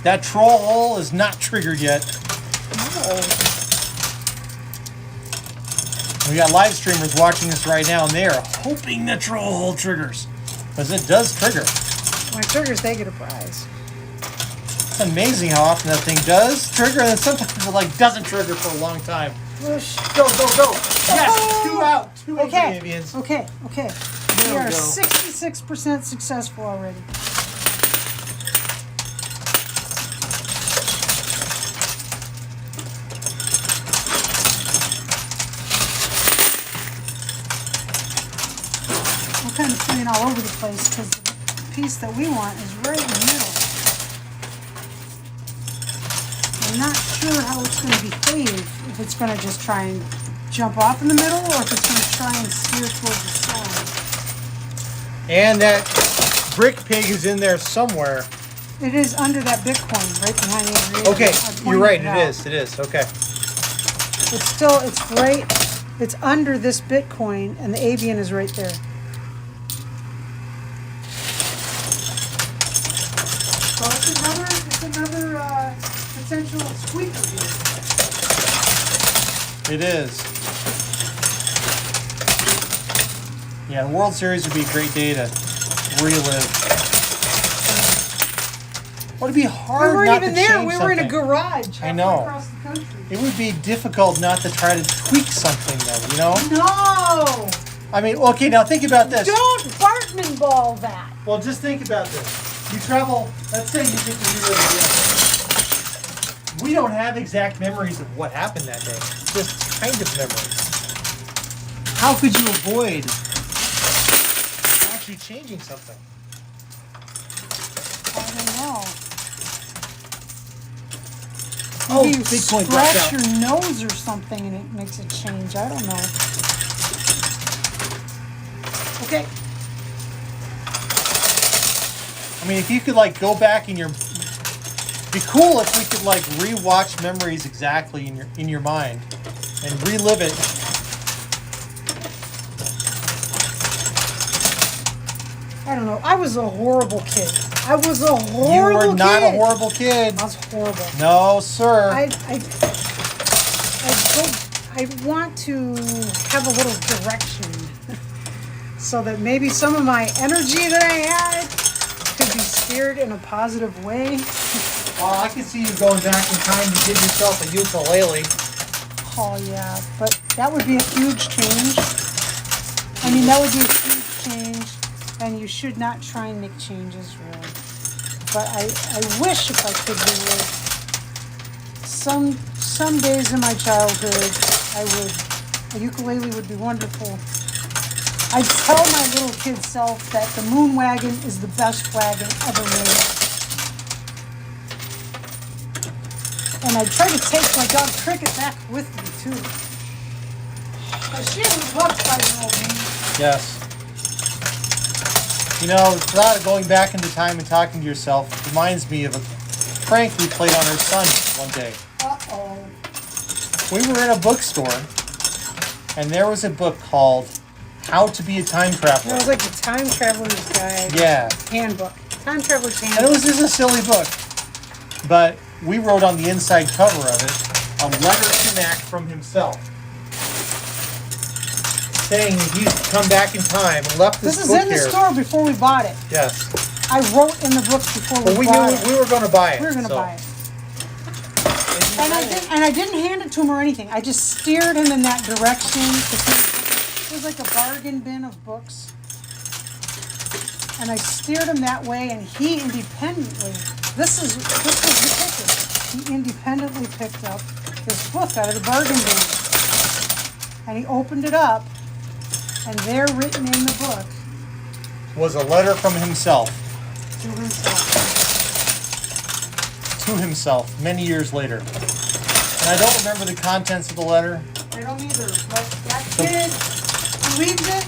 Speaker 5: That troll hole is not triggered yet.
Speaker 4: Oh.
Speaker 5: We got live streamers watching this right now, and they are hoping the troll hole triggers, because it does trigger.
Speaker 4: When it triggers, they get a prize.
Speaker 5: It's amazing how often that thing does trigger, and then sometimes it like doesn't trigger for a long time.
Speaker 4: Whoosh.
Speaker 5: Go, go, go! Yes, two out, two
Speaker 4: Okay.
Speaker 5: avians.
Speaker 4: Okay. Okay.
Speaker 5: There
Speaker 4: We
Speaker 5: we
Speaker 4: are
Speaker 5: go.
Speaker 4: 66% successful already. I'm kind of playing all over the place because the piece that we want is right in the middle. I'm not sure how it's going to behave, if it's going to just try and jump off in the middle or if it's going to try and steer towards the side.
Speaker 5: And that brick pig is in there somewhere.
Speaker 4: It is under that Bitcoin, right behind the angry
Speaker 5: Okay,
Speaker 4: avian. I
Speaker 5: you're
Speaker 4: pointed
Speaker 5: right,
Speaker 4: out.
Speaker 5: it is, okay.
Speaker 4: It's under this Bitcoin, and the avian is right there. So it's another potential squeaker here.
Speaker 5: It is. Yeah, the World Series would be a great day to relive. Well, it'd be hard
Speaker 4: We weren't
Speaker 5: not
Speaker 4: even
Speaker 5: to
Speaker 4: there.
Speaker 5: change
Speaker 4: We were in a
Speaker 5: something.
Speaker 4: garage
Speaker 5: I
Speaker 4: halfway
Speaker 5: know.
Speaker 4: across the country.
Speaker 5: It would be difficult not to try to tweak something, though, you know?
Speaker 4: No!
Speaker 5: I mean, okay, now think about this.
Speaker 4: Don't Bartman ball that.
Speaker 5: Well, just think about this. You travel, let's say you get to relive again. We don't have exact memories of what happened that day. Just kind of memories. How could you avoid actually changing something?
Speaker 4: I don't know.
Speaker 1: Oh,
Speaker 4: Maybe you
Speaker 1: Bitcoin dropped
Speaker 4: scratch
Speaker 1: out.
Speaker 4: your nose or something and it makes it change. I don't know. Okay.
Speaker 5: I mean, if you could like go back in your, be cool if we could like rewatch memories exactly in your mind and relive it.
Speaker 4: I don't know. I was a horrible kid. I was a horrible kid.
Speaker 5: You were not a horrible kid.
Speaker 4: I was horrible.
Speaker 5: No, sir.
Speaker 4: I want to have a little direction so that maybe some of my energy that I had could be steered in a positive way.
Speaker 5: Well, I can see you going back in time to give yourself a ukulele.
Speaker 4: Oh yeah, but that would be a huge change. I mean, that would be a huge change, and you should not try and make changes, really. But I wish if I could relive some days in my childhood, a ukulele would be wonderful. I'd tell my little kid self that the moon wagon is the best wagon ever made. And I'd try to take my dog Cricket back with me, too. Because she was loved by an old man.
Speaker 5: Yes. You know, the thought of going back into time and talking to yourself reminds me of a prank we played on our son one day.
Speaker 4: Uh-oh.
Speaker 5: We were in a bookstore, and there was a book called How to Be a Time Traveler.
Speaker 4: That was like the Time Traveler's Guide.
Speaker 5: Yeah.
Speaker 4: Handbook. Time Traveler's
Speaker 5: And
Speaker 4: Handbook.
Speaker 5: it was just a silly book. But we wrote on the inside cover of it a letter to Mac from himself, saying he'd come back in time and left this
Speaker 4: This is
Speaker 5: book
Speaker 4: in the
Speaker 5: here.
Speaker 4: store before we bought it.
Speaker 5: Yes.
Speaker 4: I wrote in the book before
Speaker 5: But
Speaker 4: we
Speaker 5: we
Speaker 4: bought
Speaker 5: knew
Speaker 4: it.
Speaker 5: we were going to buy it.
Speaker 4: We were going to
Speaker 5: so.
Speaker 4: buy it. And I didn't hand it to him or anything. I just steered him in that direction. It was like a bargain bin of books. And I steered him that way, and he independently, this was the kicker. He independently picked up this book out of the bargain bin. And he opened it up, and there written in the book
Speaker 5: Was a letter from himself
Speaker 4: to himself.
Speaker 5: to himself many years later. And I don't remember the contents of the letter.
Speaker 4: I don't either, but that kid believes it,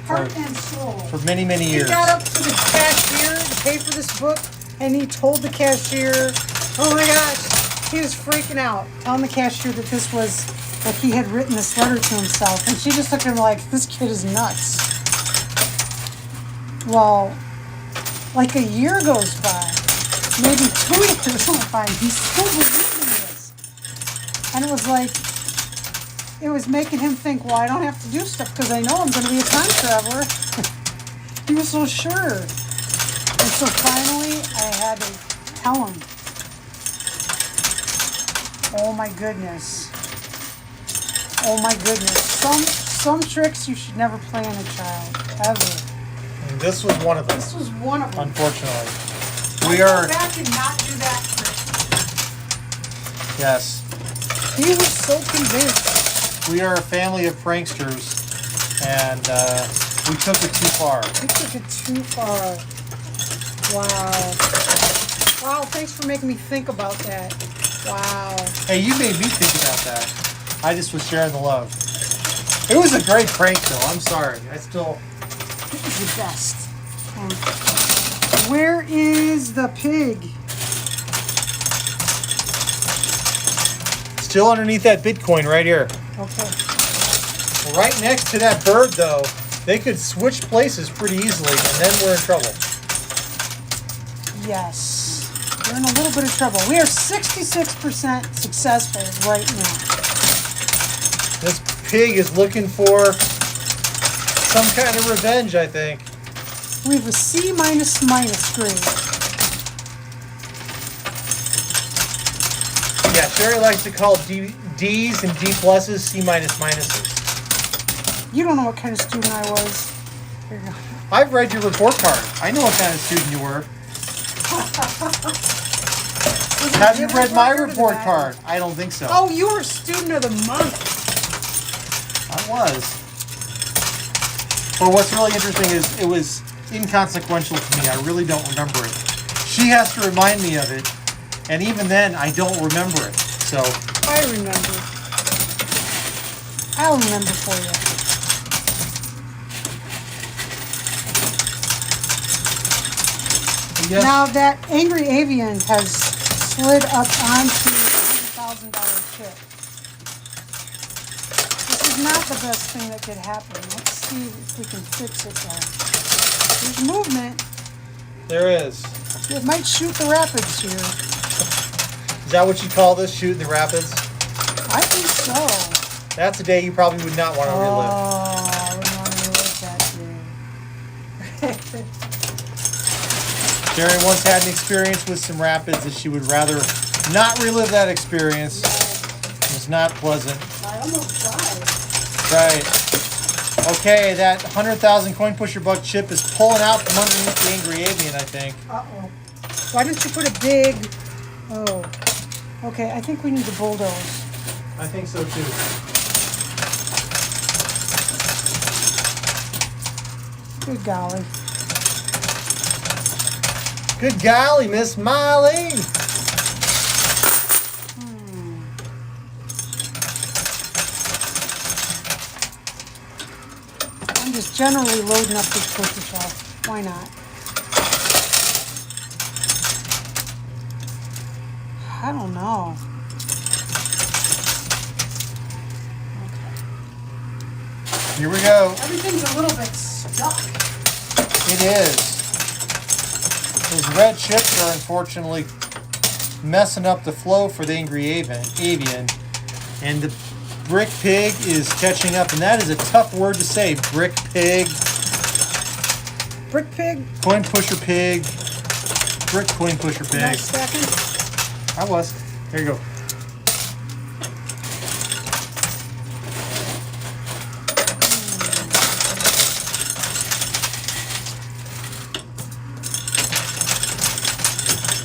Speaker 4: heart and soul.
Speaker 5: For many, many
Speaker 4: He
Speaker 5: years.
Speaker 4: got up to the cashier to pay for this book, and he told the cashier, oh my gosh, he was freaking out, telling the cashier that this was, that he had written this letter to himself. And she just looked at him like, this kid is nuts. Well, like a year goes by, maybe 2 years went by, and he still believed in this. And it was like, it was making him think, well, I don't have to do stuff because I know I'm going to be a time traveler. He was so sure. And so finally, I had to tell him. Oh my goodness. Oh my goodness. Some tricks you should never play on a child, ever.
Speaker 5: And this was one of them,
Speaker 4: This was one of them.
Speaker 5: unfortunately. We
Speaker 4: I'd
Speaker 5: are,
Speaker 4: go back and not do that trick.
Speaker 5: yes,
Speaker 4: He was so convinced.
Speaker 5: we are a family of pranksters, and we took it too far.
Speaker 4: We took it too far. Wow. Wow, thanks for making me think about that. Wow.
Speaker 5: Hey, you made me think about that. I just was sharing the love. It was a great prank, though. I'm sorry. I still...
Speaker 4: It was the best. Where is the pig?
Speaker 5: Still underneath that Bitcoin right here.
Speaker 4: Okay.
Speaker 5: Right next to that bird, though, they could switch places pretty easily, and then we're in trouble.
Speaker 4: Yes. We're in a little bit of trouble. We are 66% successful right now.
Speaker 5: This pig is looking for some kind of revenge, I think.
Speaker 4: We have a C minus grade.
Speaker 5: Yeah, Sherry likes to call D's and D pluses C minus minuses.
Speaker 4: You don't know what kind of student I was. Here you go.
Speaker 5: I've read your report card. I know what kind of student you were. Have you read my report card? I don't think so.
Speaker 4: Oh, you were student of the month.
Speaker 5: I was. But what's really interesting is it was inconsequential to me. I really don't remember it. She has to remind me of it, and even then, I don't remember it. So
Speaker 4: I remember. I'll remember for you.
Speaker 5: yes,
Speaker 4: Now that Angry Avian has slid up onto $100,000 chip. This is not the best thing that could happen. Let's see if we can fix it though. There's movement.
Speaker 5: there is.
Speaker 4: It might shoot the rapids here.
Speaker 5: Is that what you call this? Shooting the rapids?
Speaker 4: I think so.
Speaker 5: That's a day you probably would not want to relive.
Speaker 4: Oh, I wouldn't want to relive that day.
Speaker 5: Sherry once had an experience with some rapids that she would rather not relive that experience. It was not pleasant.
Speaker 4: I almost died.
Speaker 5: Right. Okay, that 100,000 coin pusher buck chip is pulling out from underneath the Angry Avian, I think.
Speaker 4: Uh-oh. Why don't you put a big... Oh. Okay, I think we need to bulldoze.
Speaker 5: I think so too.
Speaker 4: Good golly.
Speaker 5: Good golly, Miss Miley.
Speaker 4: I'm just generally loading up this pusher shelf. Why not? I don't know.
Speaker 5: Here we go.
Speaker 4: Everything's a little bit stuck.
Speaker 5: It is. Those red chips are unfortunately messing up the flow for the Angry Avian. And the Brick Pig is catching up. And that is a tough word to say. Brick Pig.
Speaker 4: Brick Pig?
Speaker 5: Coin Pusher Pig. Brick Coin Pusher Pig.
Speaker 4: Not stacking?
Speaker 5: I was. Here you go.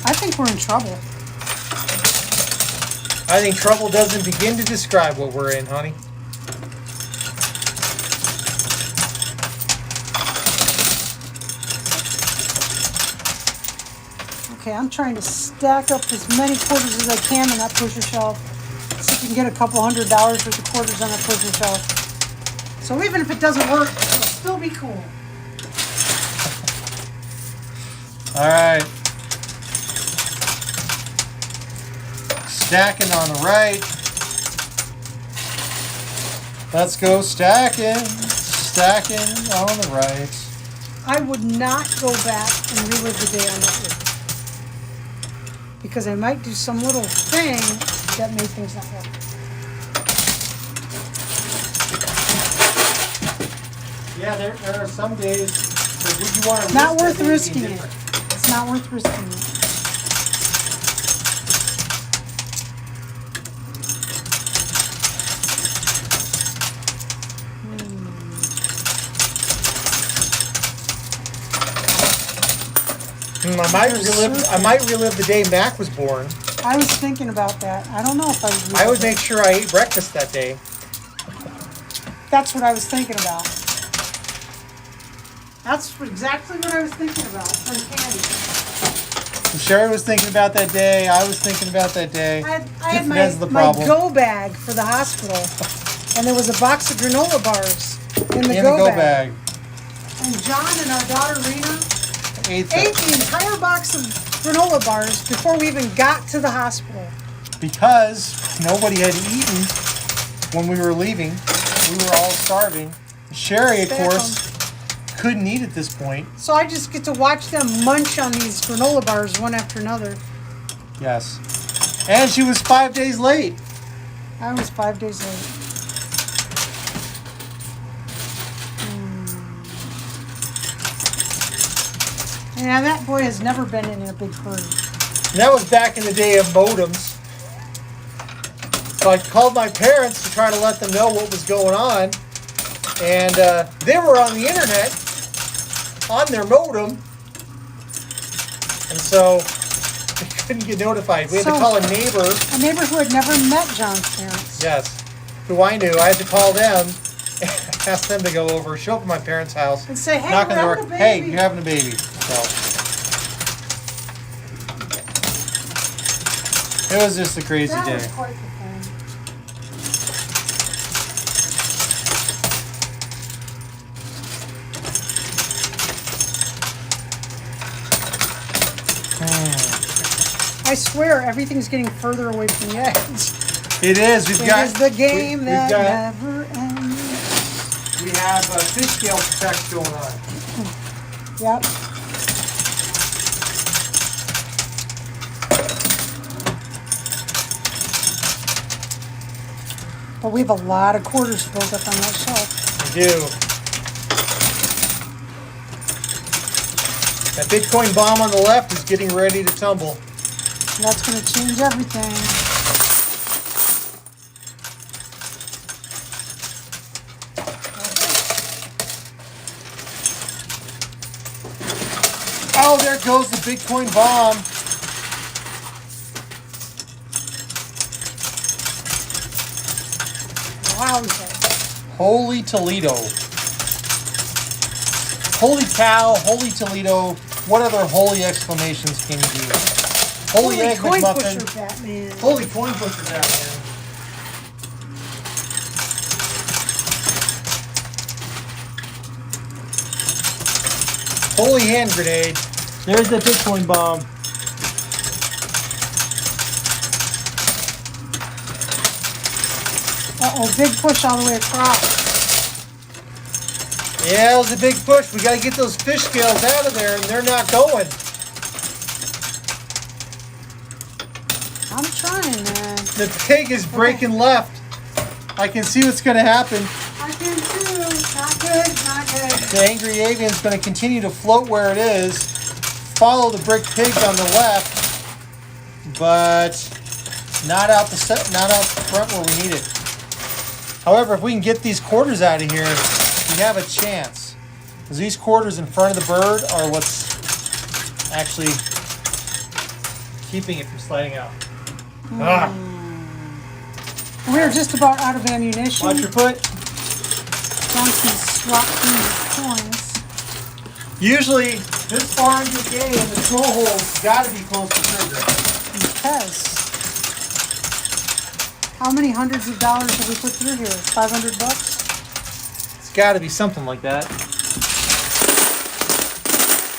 Speaker 4: I think we're in trouble.
Speaker 5: I think trouble doesn't begin to describe what we're in, honey.
Speaker 4: Okay, I'm trying to stack up as many quarters as I can on that pusher shelf. See if we can get a couple $100 worth of quarters on that pusher shelf. So even if it doesn't work, it'll still be cool.
Speaker 5: All right. Stacking on the right. Let's go stacking. Stacking on the right.
Speaker 4: I would not go back and relive the day on that rig. Because I might do some little thing that made things not work.
Speaker 5: Yeah, there are some days that would you want to risk
Speaker 4: Not worth
Speaker 5: that day
Speaker 4: risking
Speaker 5: being
Speaker 4: it.
Speaker 5: different?
Speaker 4: It's not worth risking it.
Speaker 5: I might relive the day Mac was born.
Speaker 4: I was thinking about that. I don't know if I would.
Speaker 5: I would make sure I ate breakfast that day.
Speaker 4: That's what I was thinking about. That's exactly what I was thinking about. Some candy.
Speaker 5: Sherry was thinking about that day. I was thinking about that day.
Speaker 4: I had my
Speaker 5: That's the problem.
Speaker 4: go bag for the hospital, and there was a box of granola bars in the
Speaker 5: In
Speaker 4: go
Speaker 5: the go
Speaker 4: bag.
Speaker 5: bag.
Speaker 4: And John and our daughter Rena
Speaker 5: Ate
Speaker 4: ate the entire box of granola bars before we even got to the hospital.
Speaker 5: Because nobody had eaten when we were leaving. We were all starving. Sherry, of course, couldn't eat at this point.
Speaker 4: So I just get to watch them munch on these granola bars one after another.
Speaker 5: Yes. And she was 5 days late.
Speaker 4: I was 5 days late. Yeah, that boy has never been in a big hurry.
Speaker 5: And that was back in the day of modems. So I called my parents to try to let them know what was going on. And they were on the internet, on their modem. And so they couldn't get notified. We had to call a neighbor.
Speaker 4: A neighbor who had never met John's parents.
Speaker 5: Yes. Who I knew. I had to call them, ask them to go over, show up at my parents' house.
Speaker 4: And say, hey,
Speaker 5: knock
Speaker 4: we're
Speaker 5: on the door.
Speaker 4: having a baby.
Speaker 5: Hey, you're having a baby. So. It was just a crazy
Speaker 4: That
Speaker 5: day.
Speaker 4: was quite the thing. I swear, everything's getting further away from the edge.
Speaker 5: It is. We've
Speaker 4: It
Speaker 5: got
Speaker 4: is the game
Speaker 5: we've
Speaker 4: that
Speaker 5: got-
Speaker 4: never ends.
Speaker 5: We have fish scale effects going on.
Speaker 4: Yep. But we have a lot of quarters built up on that shelf.
Speaker 5: We do. That Bitcoin bomb on the left is getting ready to tumble.
Speaker 4: That's going to change everything.
Speaker 5: Oh, there goes the Bitcoin bomb.
Speaker 4: Wowza.
Speaker 5: Holy Toledo. Holy cow, holy Toledo. What other holy exclamations can you do? Holy egg
Speaker 4: coin
Speaker 5: McMuffin.
Speaker 4: pusher, Batman.
Speaker 5: Holy coin pusher, Batman. Holy hand grenade. There's the Bitcoin bomb.
Speaker 4: Uh-oh, big push all the way across.
Speaker 5: Yeah, it was a big push. We got to get those fish scales out of there, and they're not going.
Speaker 4: I'm trying, man.
Speaker 5: The pig is breaking left. I can see what's going to happen.
Speaker 4: I can too. Not good, not good.
Speaker 5: The angry avian's going to continue to float where it is, follow the brick pig on the left, but not out the front where we need it. However, if we can get these quarters out of here, we have a chance. Because these quarters in front of the bird are what's actually keeping it from sliding out. Ah.
Speaker 4: We're just about out of ammunition.
Speaker 5: Watch your foot.
Speaker 4: Johnson's swapped through his coins.
Speaker 5: Usually, this far into the game, the troll hole's got to be close to trigger.
Speaker 4: Because how many hundreds of dollars have we put through here? $500?
Speaker 5: It's got to be something like that.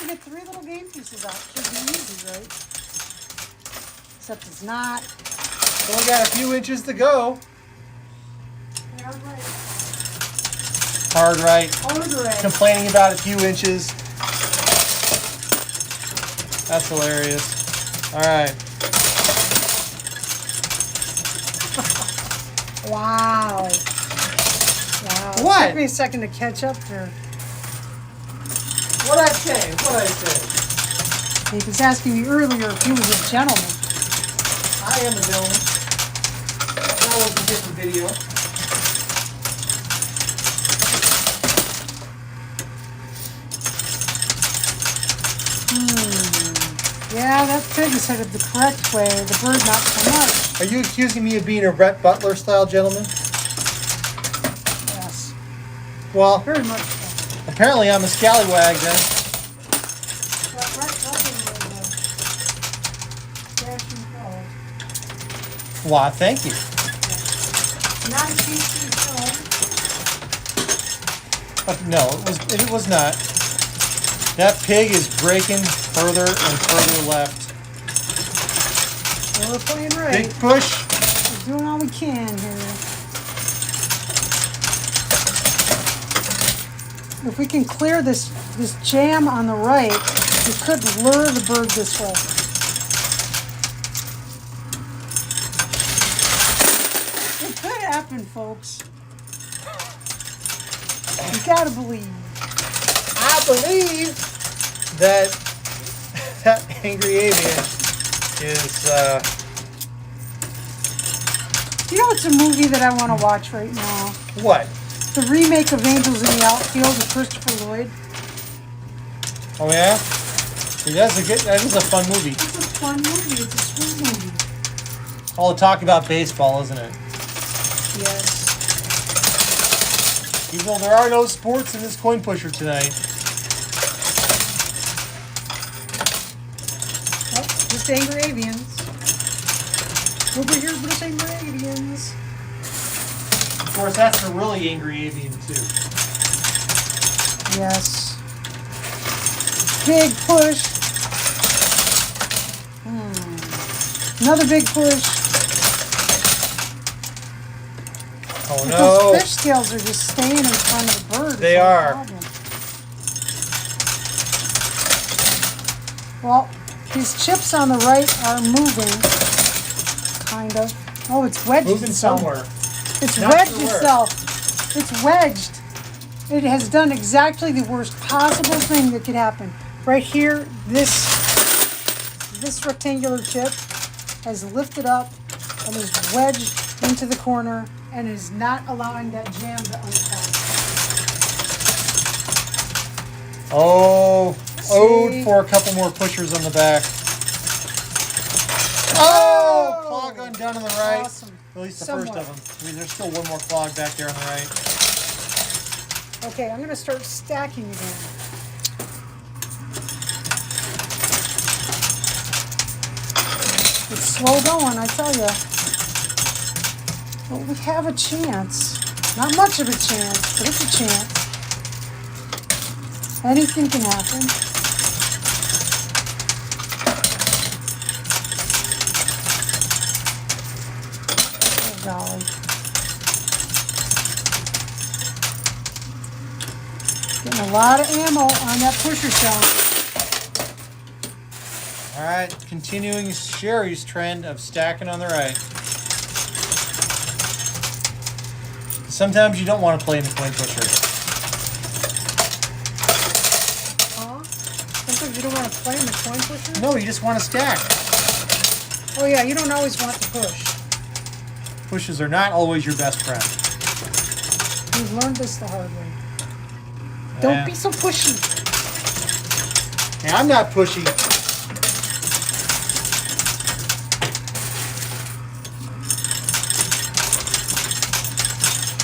Speaker 4: We get 3 little game pieces out. Should be easy, right? Except it's not.
Speaker 5: Only got a few inches to go. Hard right. Complaining about a few inches. That's hilarious. All right.
Speaker 4: Wow. Wow.
Speaker 5: What?
Speaker 4: It took me a second to catch up there.
Speaker 5: What'd I say? What'd I say?
Speaker 4: He was asking me earlier if he was a gentleman.
Speaker 5: I am a gentleman. That was a different video.
Speaker 4: Yeah, that pig is headed the correct way. The bird not so much.
Speaker 5: Are you accusing me of being a Rhett Butler style gentleman?
Speaker 4: Yes.
Speaker 5: Well,
Speaker 4: Very much so.
Speaker 5: apparently I'm a scallywag then. Why, thank you.
Speaker 4: Not a PC film.
Speaker 5: No, it was not. That pig is breaking further and further left.
Speaker 4: Well, we're playing right.
Speaker 5: Big push.
Speaker 4: We're doing all we can here. If we can clear this jam on the right, we could lure the bird this way. It could happen, folks. You gotta believe.
Speaker 5: I believe that that angry avian is.
Speaker 4: You know, it's a movie that I want to watch right now.
Speaker 5: What?
Speaker 4: The remake of Angels in the Outfield with Christopher Lloyd.
Speaker 5: Oh yeah? That is a fun movie.
Speaker 4: It's a fun movie. It's a sweet movie.
Speaker 5: All the talk about baseball, isn't it?
Speaker 4: Yes.
Speaker 5: Even though there are no sports in this coin pusher tonight.
Speaker 4: Oh, just angry avians. Over here, British Radians.
Speaker 5: Of course, that's the really angry avian too.
Speaker 4: Yes. Big push. Another big push.
Speaker 5: Oh
Speaker 4: But
Speaker 5: no!
Speaker 4: those fish scales are just staying in front of the bird.
Speaker 5: They
Speaker 4: It's no
Speaker 5: are.
Speaker 4: problem. Well, these chips on the right are moving. Kind of. Oh, it's wedged
Speaker 5: Moving
Speaker 4: itself.
Speaker 5: somewhere.
Speaker 4: It's
Speaker 5: Not
Speaker 4: wedged
Speaker 5: sure where.
Speaker 4: itself. It's wedged. It has done exactly the worst possible thing that could happen. Right here, this rectangular chip has lifted up and is wedged into the corner and is not allowing that jam to unclog.
Speaker 5: Oh,
Speaker 4: See?
Speaker 5: owed for a couple more pushers on the back. Oh, clog undone on the right.
Speaker 4: Awesome.
Speaker 5: At least the
Speaker 4: Somewhat.
Speaker 5: first of them. I mean, there's still one more clog back there on the right.
Speaker 4: Okay, I'm going to start stacking again. It's slow going, I tell you. But we have a chance. Not much of a chance, but it's a chance. Anything can happen. Oh, golly. Getting a lot of ammo on that pusher shell.
Speaker 5: All right, continuing Sherry's trend of stacking on the right. Sometimes you don't want to play in the coin pusher.
Speaker 4: Huh? Sometimes you don't want to play in the coin pusher?
Speaker 5: No, you just want to stack.
Speaker 4: Oh yeah, you don't always want to push.
Speaker 5: Pushes are not always your best friend.
Speaker 4: We've learned this the hard way. Don't
Speaker 5: Yeah.
Speaker 4: be so pushy.
Speaker 5: Hey, I'm not pushy.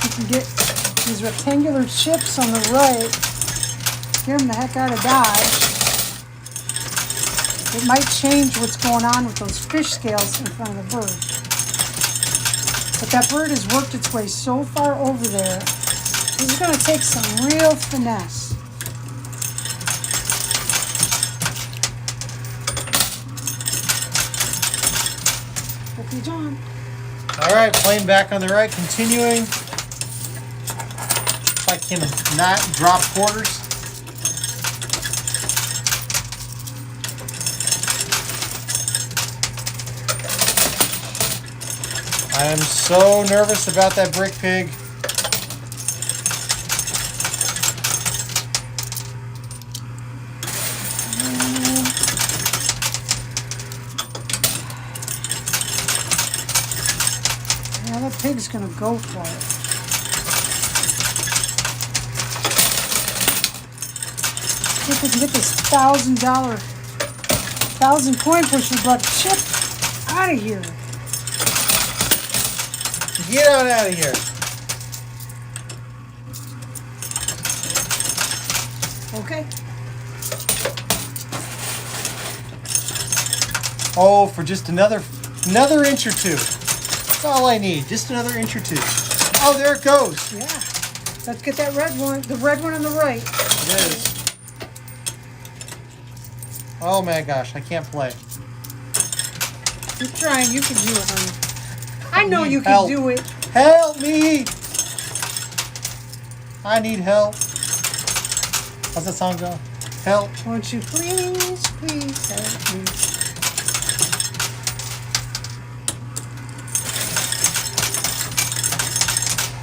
Speaker 4: You can get these rectangular chips on the right. Get them the heck out of Dodge. It might change what's going on with those fish scales in front of the bird. But that bird has worked its way so far over there. This is going to take some real finesse. Okay, John.
Speaker 5: All right, playing back on the right, continuing. If I can not drop quarters. I am so nervous about that brick pig.
Speaker 4: Yeah, that pig's gonna go for it. See if we can get this $1,000 coin pusher butt chip out of here.
Speaker 5: Get on out of here.
Speaker 4: Okay.
Speaker 5: Oh, for just another inch or two. That's all I need. Just another inch or two. Oh, there it goes.
Speaker 4: Yeah. Let's get that red one. The red one on the right.
Speaker 5: It is. Oh my gosh, I can't play.
Speaker 4: Keep trying. You can do it, honey. I know
Speaker 5: need
Speaker 4: you can
Speaker 5: help.
Speaker 4: do it.
Speaker 5: Help me! I need help. How's that song go? Help.
Speaker 4: Won't you please, please help me?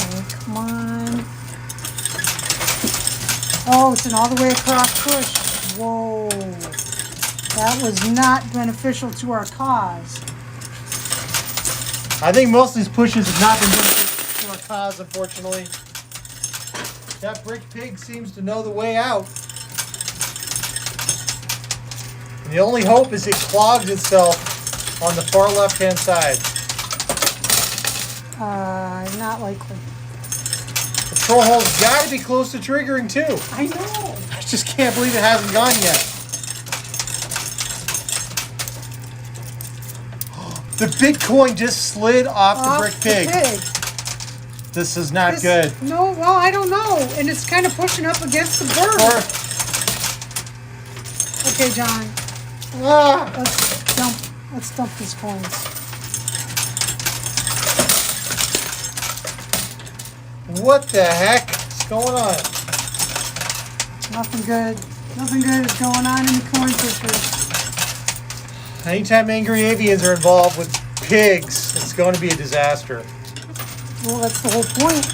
Speaker 4: Okay, come on. Oh, it's an all the way across push. Whoa. That was not beneficial to our cause.
Speaker 5: I think most of these pushes have not been beneficial to our cause, unfortunately. That brick pig seems to know the way out. And the only hope is it clogs itself on the far left-hand side.
Speaker 4: Not likely.
Speaker 5: The troll hole's got to be close to triggering, too.
Speaker 4: I know.
Speaker 5: I just can't believe it hasn't gone yet. The Bitcoin just slid off the brick pig. This is not good.
Speaker 4: No, well, I don't know. And it's kind of pushing up against the bird. Okay, John. Let's dump these coins.
Speaker 5: What the heck is going on?
Speaker 4: Nothing good. Nothing good is going on in the coin pushers.
Speaker 5: Anytime angry avians are involved with pigs, it's going to be a disaster.
Speaker 4: Well, that's the whole point.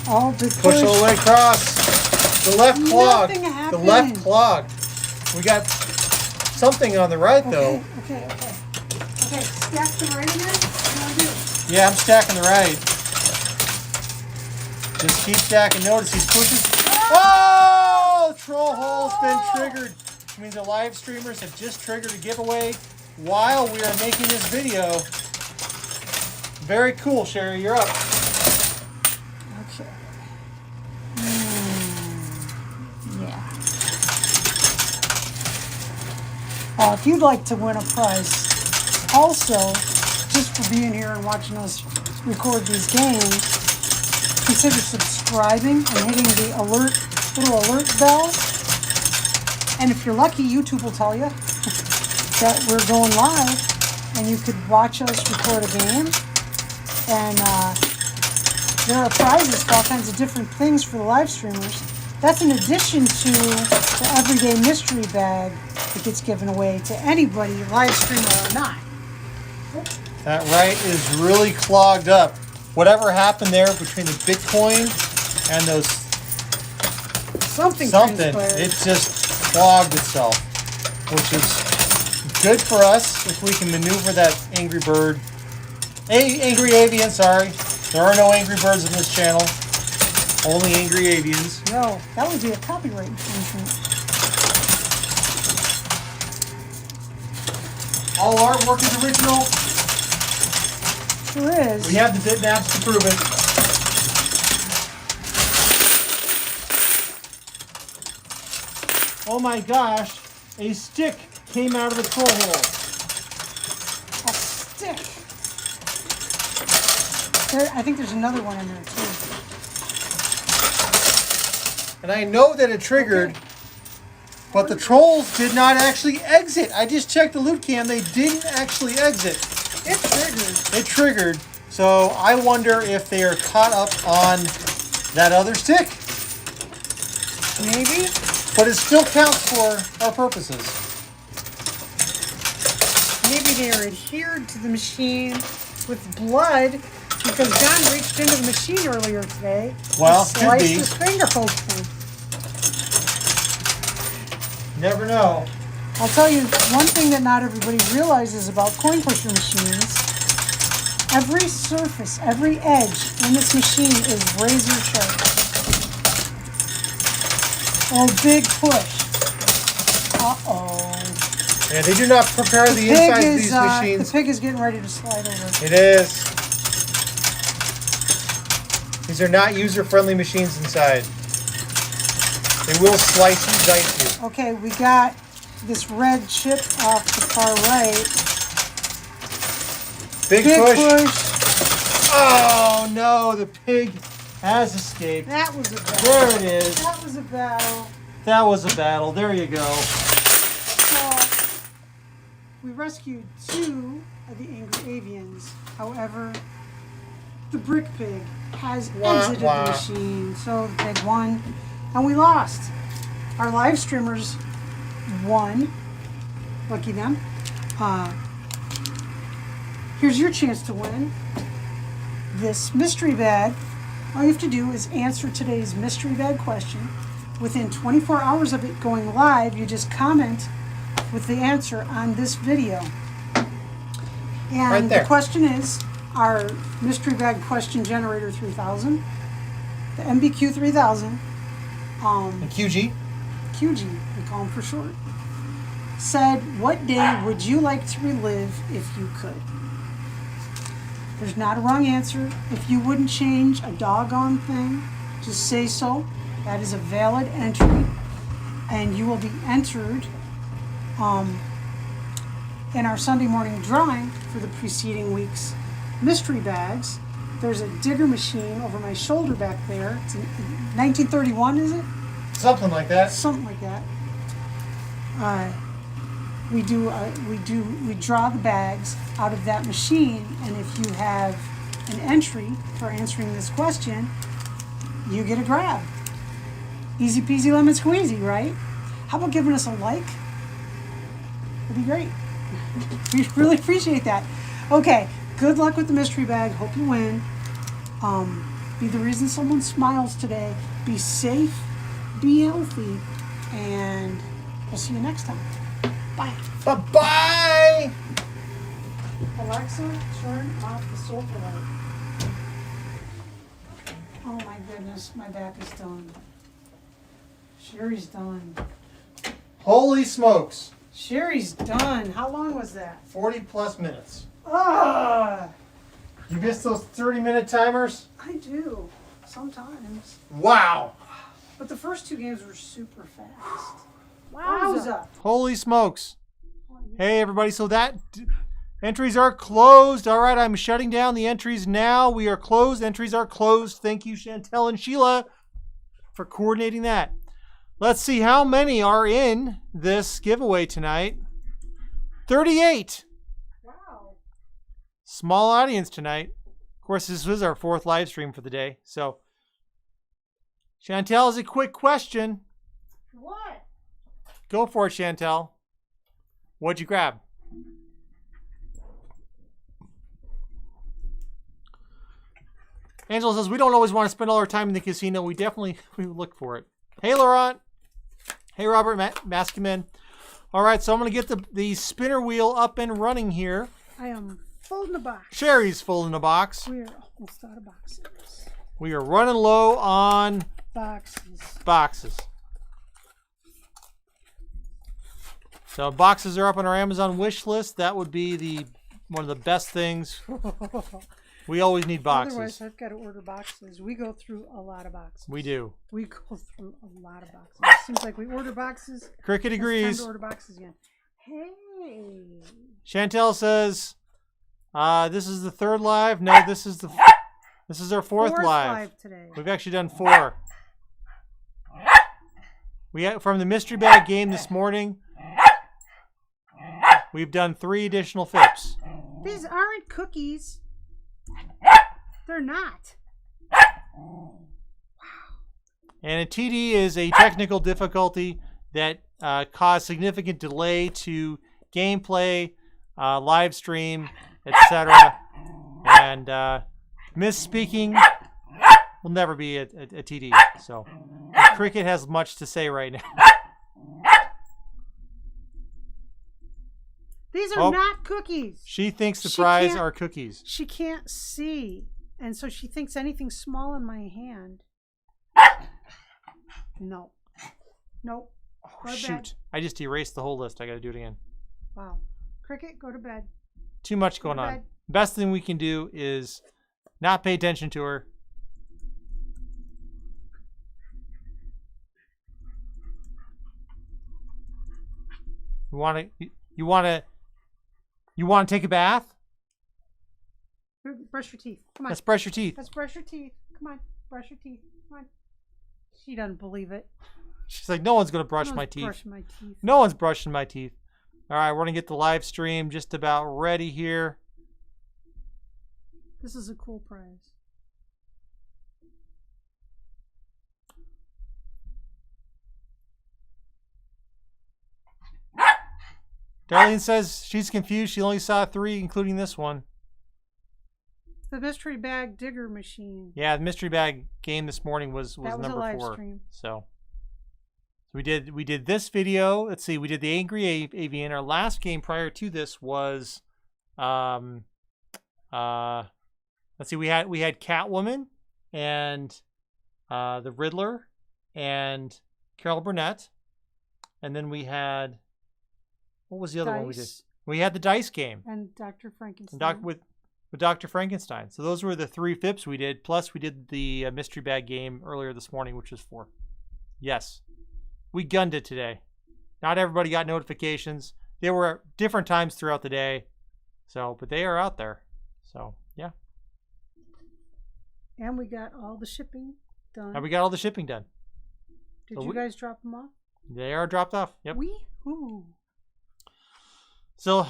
Speaker 4: Oh, big
Speaker 5: Push all the way across. The left clog.
Speaker 4: Nothing
Speaker 5: The
Speaker 4: happened.
Speaker 5: left clog. We got something on the right though.
Speaker 4: Okay. Stack the right in there. What do you want to do?
Speaker 5: Yeah, I'm stacking the right. Just keep stacking. Notice he's pushing. Oh! The troll hole's been triggered. Which means the live streamers have just triggered a giveaway while we are making this video. Very cool, Sherry. You're up.
Speaker 4: Okay. Yeah. If you'd like to win a prize, also, just for being here and watching us record these games, consider subscribing and hitting the little alert bell. And if you're lucky, YouTube will tell you that we're going live, and you could watch us record a game. And there are prizes for all kinds of different things for the live streamers. That's in addition to the everyday mystery bag that gets given away to anybody, live streamer or not.
Speaker 5: That right is really clogged up. Whatever happened there between the Bitcoin and those
Speaker 4: Something.
Speaker 5: it just clogged itself, which is good for us if we can maneuver that angry bird. Angry avian, sorry. There are no angry birds in this channel. Only angry avians.
Speaker 4: No, that would be a copyright infringement.
Speaker 5: All artwork is original.
Speaker 4: Sure is.
Speaker 5: We have the bitmaps to prove it. Oh my gosh, a stick came out of the troll hole.
Speaker 4: A stick. I think there's another one in there too.
Speaker 5: And I know that it triggered, but the trolls did not actually exit. I just checked the loot cam, they didn't actually exit.
Speaker 4: It triggered.
Speaker 5: It triggered, so I wonder if they are caught up on that other stick.
Speaker 4: Maybe.
Speaker 5: But it still counts for our purposes.
Speaker 4: Maybe they are adhered to the machine with blood because John reached into the machine earlier today
Speaker 5: Well,
Speaker 4: and
Speaker 5: could
Speaker 4: sliced
Speaker 5: be.
Speaker 4: his finger open.
Speaker 5: Never know.
Speaker 4: I'll tell you one thing that not everybody realizes about coin pusher machines. Every surface, every edge in this machine is razor sharp. Oh, big push. Uh-oh.
Speaker 5: Yeah, they do not prepare the insides of these machines.
Speaker 4: The pig is getting ready to slide over.
Speaker 5: It is. These are not user-friendly machines inside. They will slice and dice you.
Speaker 4: Okay, we got this red chip off the far right.
Speaker 5: Big push. Oh no, the pig has escaped.
Speaker 4: That was a battle.
Speaker 5: There it is.
Speaker 4: That was a battle.
Speaker 5: That was a battle. There you go.
Speaker 4: So, we rescued 2 of the angry avians. However, the brick pig has exited the machine. So the pig won, and we lost. Our live streamers won. Lucky them. Here's your chance to win this mystery bag. All you have to do is answer today's mystery bag question. Within 24 hours of it going live, you just comment with the answer on this video. And
Speaker 5: Right there.
Speaker 4: the question is our mystery bag question generator 3000, the MBQ 3000,
Speaker 5: And QG.
Speaker 4: QG, we call them for short, said, what day would you like to relive if you could? There's not a wrong answer. If you wouldn't change a doggone thing, just say so. That is a valid entry.
Speaker 7: and you will be entered in our Sunday morning drawing for the preceding week's mystery bags. There's a digger machine over my shoulder back there. It's 1931, is it?
Speaker 5: Something like that.
Speaker 7: Something like that. We draw the bags out of that machine, and if you have an entry for answering this question, you get a grab. Easy peasy lemon squeezy, right? How about giving us a like? It'd be great. We really appreciate that. Okay, good luck with the mystery bag. Hope you win. Be the reason someone smiles today. Be safe, be healthy, and we'll see you next time. Bye.
Speaker 5: Bye-bye!
Speaker 7: Alexa, turn off the sofa light. Oh my goodness, my back is done. Sherry's done.
Speaker 5: Holy smokes.
Speaker 7: Sherry's done. How long was that?
Speaker 5: 40 plus minutes.
Speaker 7: Ah,
Speaker 5: You missed those 30-minute timers?
Speaker 7: I do. Sometimes.
Speaker 5: Wow.
Speaker 7: But the first two games were super fast. Wowza.
Speaker 5: Holy smokes. Hey, everybody. So entries are closed. All right, I'm shutting down the entries now. We are closed. Entries are closed. Thank you, Chantel and Sheila, for coordinating that. Let's see how many are in this giveaway tonight. 38.
Speaker 7: Wow.
Speaker 5: Small audience tonight. Of course, this was our 4th live stream for the day. So, Chantel has a quick question.
Speaker 7: What?
Speaker 5: Go for it, Chantel. What'd you grab? Angela says, we don't always want to spend all our time in the casino. We look for it. Hey, Laurent. Hey, Robert Mascumin. All right, so I'm going to get the spinner wheel up and running here.
Speaker 7: I am folding the box.
Speaker 5: Sherry's folding the box.
Speaker 7: We're almost out of boxes.
Speaker 5: We are running low on
Speaker 7: Boxes.
Speaker 5: So boxes are up on our Amazon wish list. That would be one of the best things. We always need boxes.
Speaker 7: Otherwise, I've got to order boxes. We go through a lot of boxes.
Speaker 5: We do.
Speaker 7: We go through a lot of boxes. It seems like we order boxes.
Speaker 5: Cricket
Speaker 7: It's
Speaker 5: agrees.
Speaker 7: time to order boxes again. Hey.
Speaker 5: Chantel says, this is the 3rd live. No, this is our 4th live.
Speaker 7: Today.
Speaker 5: We've actually done 4. We had from the mystery bag game this morning. We've done 3 additional FIPS.
Speaker 7: These aren't cookies. They're not.
Speaker 5: And a TD is a technical difficulty that caused significant delay to gameplay, live stream, etc. And misspeaking will never be a TD. So Cricket has much to say right now.
Speaker 7: These are not cookies.
Speaker 5: She thinks the prize are cookies.
Speaker 7: She can't see, and so she thinks anything small in my hand. No. Nope.
Speaker 5: Oh, shoot. I just erased the whole list. I got to do it again.
Speaker 7: Wow. Cricket, go to bed.
Speaker 5: Too much going on. Best thing we can do is not pay attention to her. You want to take a bath?
Speaker 7: Brush your teeth. Come on.
Speaker 5: Let's brush your teeth.
Speaker 7: Let's brush your teeth. Come on. Brush your teeth. Come on. She doesn't believe it.
Speaker 5: She's like, no one's going to brush my teeth. No one's brushing my teeth. All right, we're going to get the live stream just about ready here.
Speaker 7: This is a cool prize.
Speaker 5: Darlene says she's confused. She only saw 3, including this one.
Speaker 7: The mystery bag digger machine.
Speaker 5: Yeah, the mystery bag game this morning was number 4.
Speaker 7: A live stream.
Speaker 5: So we did this video. Let's see, we did the Angry Avian. Our last game prior to this was let's see, we had Catwoman and the Riddler and Carol Burnett. And then we had, what was the other one we did? We had the dice game.
Speaker 7: And Dr. Frankenstein.
Speaker 5: With Dr. Frankenstein. So those were the 3 FIPS we did. Plus we did the mystery bag game earlier this morning, which was 4. Yes. We gunned it today. Not everybody got notifications. They were at different times throughout the day. So, but they are out there. So, yeah.
Speaker 7: And we got all the shipping done.
Speaker 5: And we got all the shipping done.
Speaker 7: Did
Speaker 5: So
Speaker 7: you guys drop them off?
Speaker 5: They are dropped off. Yep.
Speaker 7: Wee-hoo.
Speaker 5: So,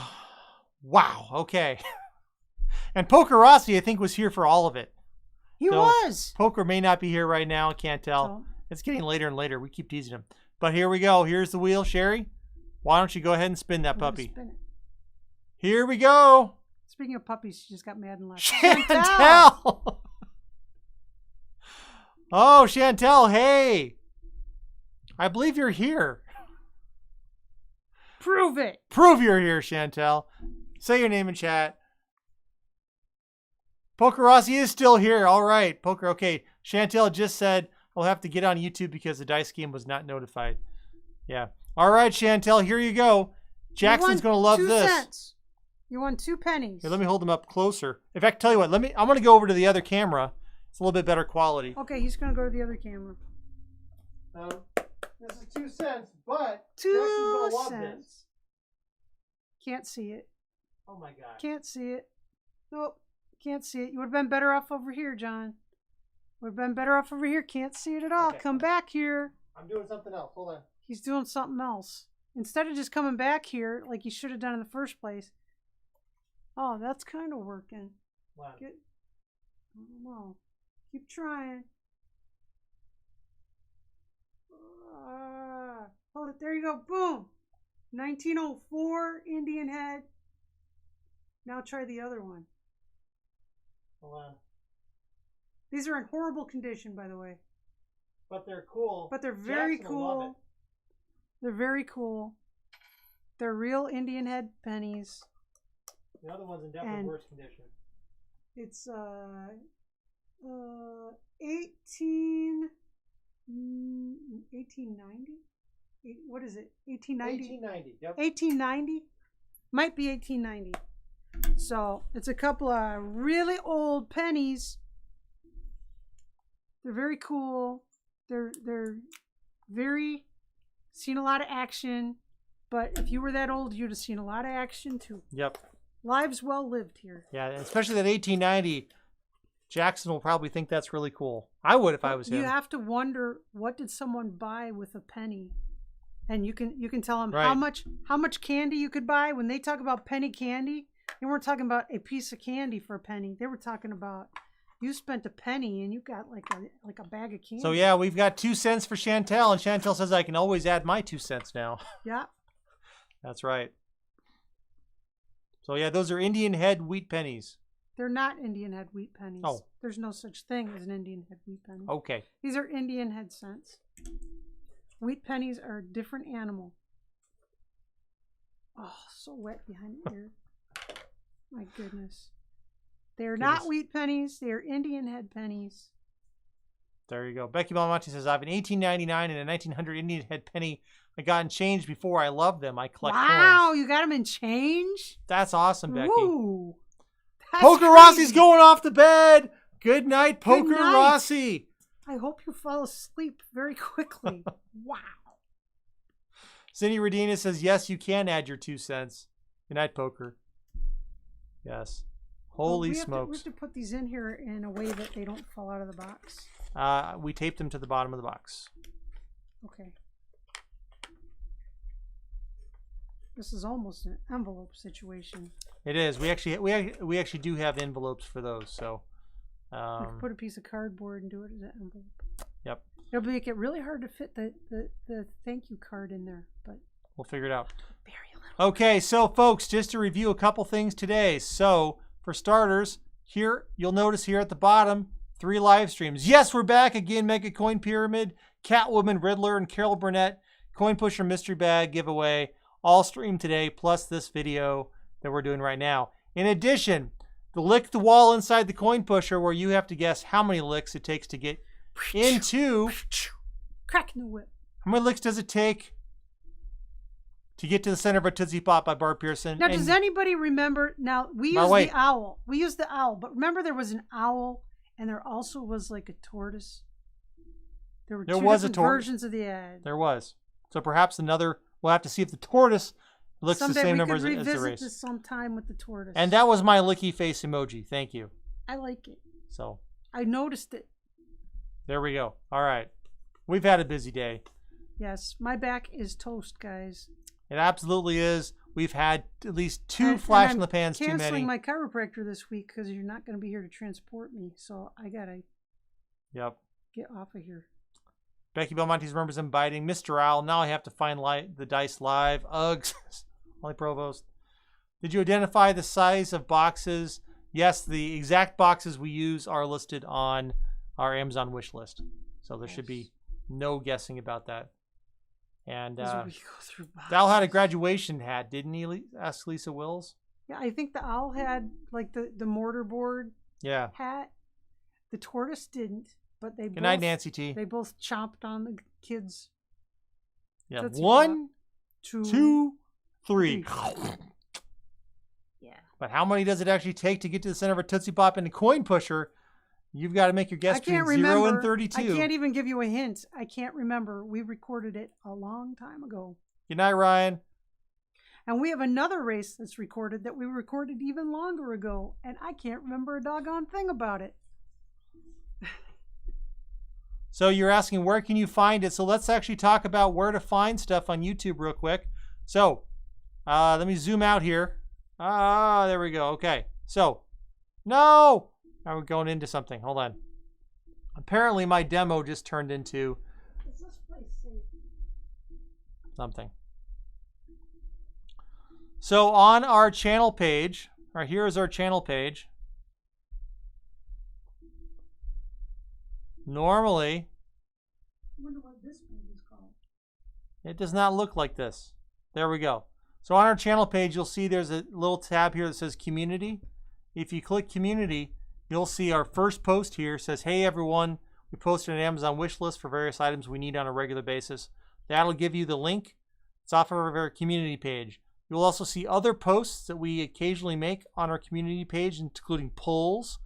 Speaker 5: wow. Okay. And Poker Rossi, I think, was here for all of it.
Speaker 7: He
Speaker 5: So,
Speaker 7: was.
Speaker 5: Poker may not be here right now. Can't tell.
Speaker 7: So,
Speaker 5: It's getting later and later. We keep teasing him. But here we go. Here's the wheel, Sherry. Why don't you go ahead and spin that
Speaker 7: we're gonna
Speaker 5: puppy?
Speaker 7: spin it.
Speaker 5: Here we go.
Speaker 7: Speaking of puppies, she just got mad and left.
Speaker 5: Chantel. Oh, Chantel, hey. I believe you're here.
Speaker 7: Prove it.
Speaker 5: Prove you're here, Chantel. Say your name in chat. Poker Rossi is still here. All right. Poker, okay. Chantel just said, I'll have to get on YouTube because the dice game was not notified. Yeah. All right, Chantel, here you go. Jackson's going to love
Speaker 7: 2
Speaker 5: this.
Speaker 7: cents. You won 2 pennies.
Speaker 5: Here, let me hold them up closer. In fact, tell you what, I'm going to go over to the other camera. It's a little bit better quality.
Speaker 7: Okay, he's going to go to the other camera.
Speaker 5: This is 2 cents, but
Speaker 7: 2 cents. Can't see it.
Speaker 5: Oh my God.
Speaker 7: Can't see it. Nope. Can't see it. You would have been better off over here, John. Would have been better off over here. Can't see it at all.
Speaker 5: Okay.
Speaker 7: Come back here.
Speaker 5: I'm doing something else. Hold on.
Speaker 7: He's doing something else. Instead of just coming back here like you should have done in the first place. Oh, that's kind of working.
Speaker 5: Wow.
Speaker 7: I don't know. Keep trying. Hold it. There you go. Boom. 1904 Indian head. Now try the other one.
Speaker 5: Hold on.
Speaker 7: These are in horrible condition, by the way.
Speaker 5: But they're cool.
Speaker 7: But they're very
Speaker 5: Jackson will love
Speaker 7: cool. They're very cool. They're real Indian head pennies.
Speaker 5: it. The other one's in definitely worse condition.
Speaker 7: It's 1890? What is it? 1890?
Speaker 5: 1890. Yep.
Speaker 7: 1890? Might be 1890. So it's a couple of really old pennies. They're very cool. They're very seen a lot of action. But if you were that old, you'd have seen a lot of action too.
Speaker 5: Yep.
Speaker 7: Lives well lived here.
Speaker 5: Yeah, especially that 1890. Jackson will probably think that's really cool. I would if I was him.
Speaker 7: You have to wonder, what did someone buy with a penny? And you can tell them
Speaker 5: Right.
Speaker 7: how much candy you could buy. When they talk about penny candy, they weren't talking about a piece of candy for a penny. They were talking about, you spent a penny and you got like a bag of candy.
Speaker 5: So yeah, we've got 2 cents for Chantel, and Chantel says I can always add my 2 cents now.
Speaker 7: Yeah.
Speaker 5: That's right. So yeah, those are Indian head wheat pennies.
Speaker 7: They're not Indian head wheat pennies.
Speaker 5: Oh.
Speaker 7: There's no such thing as an Indian head wheat penny.
Speaker 5: Okay.
Speaker 7: These are Indian head cents. Wheat pennies are a different animal. Oh, so wet behind the ear. My goodness. They're not wheat pennies. They are Indian head pennies.
Speaker 5: There you go. Becky Belmonte says, I have an 1899 and a 1900 Indian head penny I got in change before. I love them. I collect
Speaker 7: Wow,
Speaker 5: coins.
Speaker 7: you got them in change?
Speaker 5: That's awesome, Becky.
Speaker 7: Woo. That's
Speaker 5: Poker
Speaker 7: crazy.
Speaker 5: Rossi's going off to bed. Good night, Poker
Speaker 7: Good night.
Speaker 5: Rossi.
Speaker 7: I hope you fall asleep very quickly. Wow.
Speaker 5: Cindy Redina says, yes, you can add your 2 cents. Good night, Poker. Yes. Holy
Speaker 7: we
Speaker 5: smokes.
Speaker 7: have to put these in here in a way that they don't fall out of the box.
Speaker 5: We taped them to the bottom of the box.
Speaker 7: Okay. This is almost an envelope situation.
Speaker 5: It is. We actually do have envelopes for those. So,
Speaker 7: We could put a piece of cardboard and do it as an envelope.
Speaker 5: Yep.
Speaker 7: It'll make it really hard to fit the thank you card in there, but
Speaker 5: We'll figure it out.
Speaker 7: very little.
Speaker 5: Okay, so folks, just to review a couple things today. So, for starters, here you'll notice here at the bottom 3 live streams. Yes, we're back again. Mega Coin Pyramid, Catwoman, Riddler, and Carol Burnett Coin Pusher Mystery Bag giveaway. All streamed today, plus this video that we're doing right now. In addition, the lick the wall inside the coin pusher, where you have to guess how many licks it takes to get into.
Speaker 7: Cracking the whip.
Speaker 5: How many licks does it take to get to the center of a Tootsie Pop by Barb Pearson?
Speaker 7: Now, does anybody remember? Now, we
Speaker 5: Now,
Speaker 7: use
Speaker 5: wait.
Speaker 7: the owl. We use the owl, but remember there was an owl and there also was like a tortoise? There were
Speaker 5: There
Speaker 7: two
Speaker 5: was a
Speaker 7: different
Speaker 5: tortoise.
Speaker 7: versions of the ad.
Speaker 5: There was. So perhaps another. We'll have to see if the tortoise looks the
Speaker 7: Someday
Speaker 5: same
Speaker 7: we
Speaker 5: number
Speaker 7: could
Speaker 5: as the
Speaker 7: revisit
Speaker 5: race.
Speaker 7: this sometime with the tortoise.
Speaker 5: And that was my licky face emoji. Thank you.
Speaker 7: I like it.
Speaker 5: So
Speaker 7: I noticed it.
Speaker 5: there we go. All right. We've had a busy day.
Speaker 7: Yes, my back is toast, guys.
Speaker 5: It absolutely is. We've had at least two
Speaker 7: And
Speaker 5: flash in
Speaker 7: I'm
Speaker 5: the pans too many.
Speaker 7: canceling my chiropractor this week because you're not going to be here to transport me. So I got to
Speaker 5: Yep.
Speaker 7: get off of here.
Speaker 5: Becky Belmonte remembers him biting. Mr. Owl. Now I have to find the dice live. Uggs. Molly Provost. Did you identify the size of boxes? Yes, the exact boxes we use are listed on our Amazon wish list. So there should be no guessing about that. And
Speaker 7: As we go through
Speaker 5: Dal had a
Speaker 7: boxes.
Speaker 5: graduation hat, didn't he? Ask Lisa Wills.
Speaker 7: Yeah, I think the owl had like the mortar board
Speaker 5: Yeah.
Speaker 7: hat. The tortoise didn't, but they
Speaker 5: Good night, Nancy T.
Speaker 7: They both chomped on the kids.
Speaker 5: Yeah.
Speaker 7: Tootsie
Speaker 5: One,
Speaker 7: Pop.
Speaker 5: two, three.
Speaker 7: Yeah.
Speaker 5: But how many does it actually take to get to the center of a Tootsie Pop and a coin pusher? You've got to make your guess
Speaker 7: I can't
Speaker 5: between
Speaker 7: remember.
Speaker 5: 0 and 32.
Speaker 7: I can't even give you a hint. I can't remember. We recorded it a long time ago.
Speaker 5: Good night, Ryan.
Speaker 7: And we have another race that's recorded that we recorded even longer ago, and I can't remember a doggone thing about it.
Speaker 5: So you're asking where can you find it? So let's actually talk about where to find stuff on YouTube real quick. So let me zoom out here. There we go. Okay. So, no! Now we're going into something. Hold on. Apparently my demo just turned into
Speaker 7: Is this place safe?
Speaker 5: something. So on our channel page, right here is our channel page. Normally,
Speaker 7: I wonder what this page is called.
Speaker 5: it does not look like this. There we go. So on our channel page, you'll see there's a little tab here that says Community. If you click Community, you'll see our first post here. It says, hey everyone, we posted an Amazon wish list for various items we need on a regular basis. That'll give you the link. It's off of our community page. You'll also see other posts that we occasionally make on our community page, including polls,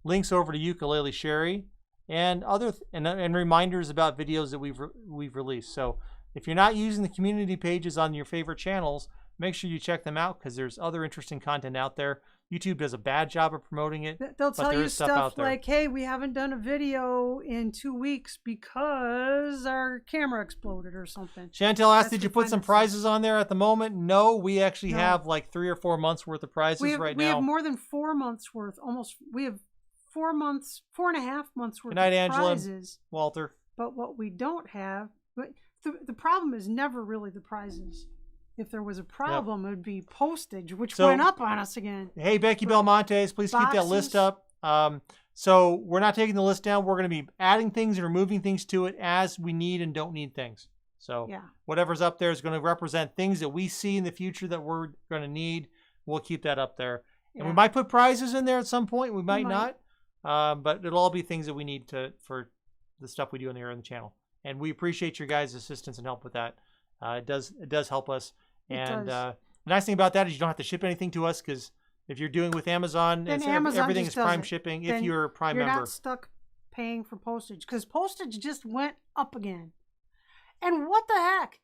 Speaker 5: links over to Ukulele Sherry, and other and reminders about videos that we've released. So if you're not using the community pages on your favorite channels, make sure you check them out because there's other interesting content out there. YouTube does a bad job of promoting it.
Speaker 7: They'll
Speaker 5: but
Speaker 7: tell
Speaker 5: there
Speaker 7: you
Speaker 5: is stuff
Speaker 7: stuff
Speaker 5: out there.
Speaker 7: like, hey, we haven't done a video in 2 weeks because our camera exploded or something.
Speaker 5: Chantel asked,
Speaker 7: That's
Speaker 5: did you
Speaker 7: the
Speaker 5: put
Speaker 7: kind
Speaker 5: some
Speaker 7: of stuff.
Speaker 5: prizes on there at the moment? No, we actually
Speaker 7: No.
Speaker 5: have like 3 or 4 months worth of prizes
Speaker 7: We have,
Speaker 5: right
Speaker 7: we
Speaker 5: now.
Speaker 7: have more than 4 months worth. Almost, we have 4 months, 4.5 months worth
Speaker 5: Good night,
Speaker 7: of
Speaker 5: Angela.
Speaker 7: prizes.
Speaker 5: Walter.
Speaker 7: But what we don't have, but the problem is never really the prizes. If there was a problem, it would be postage, which
Speaker 5: So-
Speaker 7: went up on us again.
Speaker 5: Hey, Becky Belmontes, please keep that list
Speaker 7: Boxes.
Speaker 5: up. So we're not taking the list down. We're going to be adding things and removing things to it as we need and don't need things. So
Speaker 7: Yeah.
Speaker 5: whatever's up there is going to represent things that we see in the future that we're going to need. We'll keep that up there. And we
Speaker 7: Yeah.
Speaker 5: might put prizes in there at some point. We might
Speaker 7: might.
Speaker 5: not. But it'll all be things that we need for the stuff we do in the channel. And we appreciate your guys' assistance and help with that. It does help us.
Speaker 7: It
Speaker 5: And
Speaker 7: does.
Speaker 5: the nice thing about that is you don't have to ship anything to us because if you're doing with Amazon,
Speaker 7: Then
Speaker 5: it's,
Speaker 7: Amazon
Speaker 5: everything
Speaker 7: just
Speaker 5: is Prime
Speaker 7: does it.
Speaker 5: shipping if
Speaker 7: Then
Speaker 5: you're a Prime
Speaker 7: You're
Speaker 5: member.
Speaker 7: not stuck paying for postage because postage just went up again. And what the heck?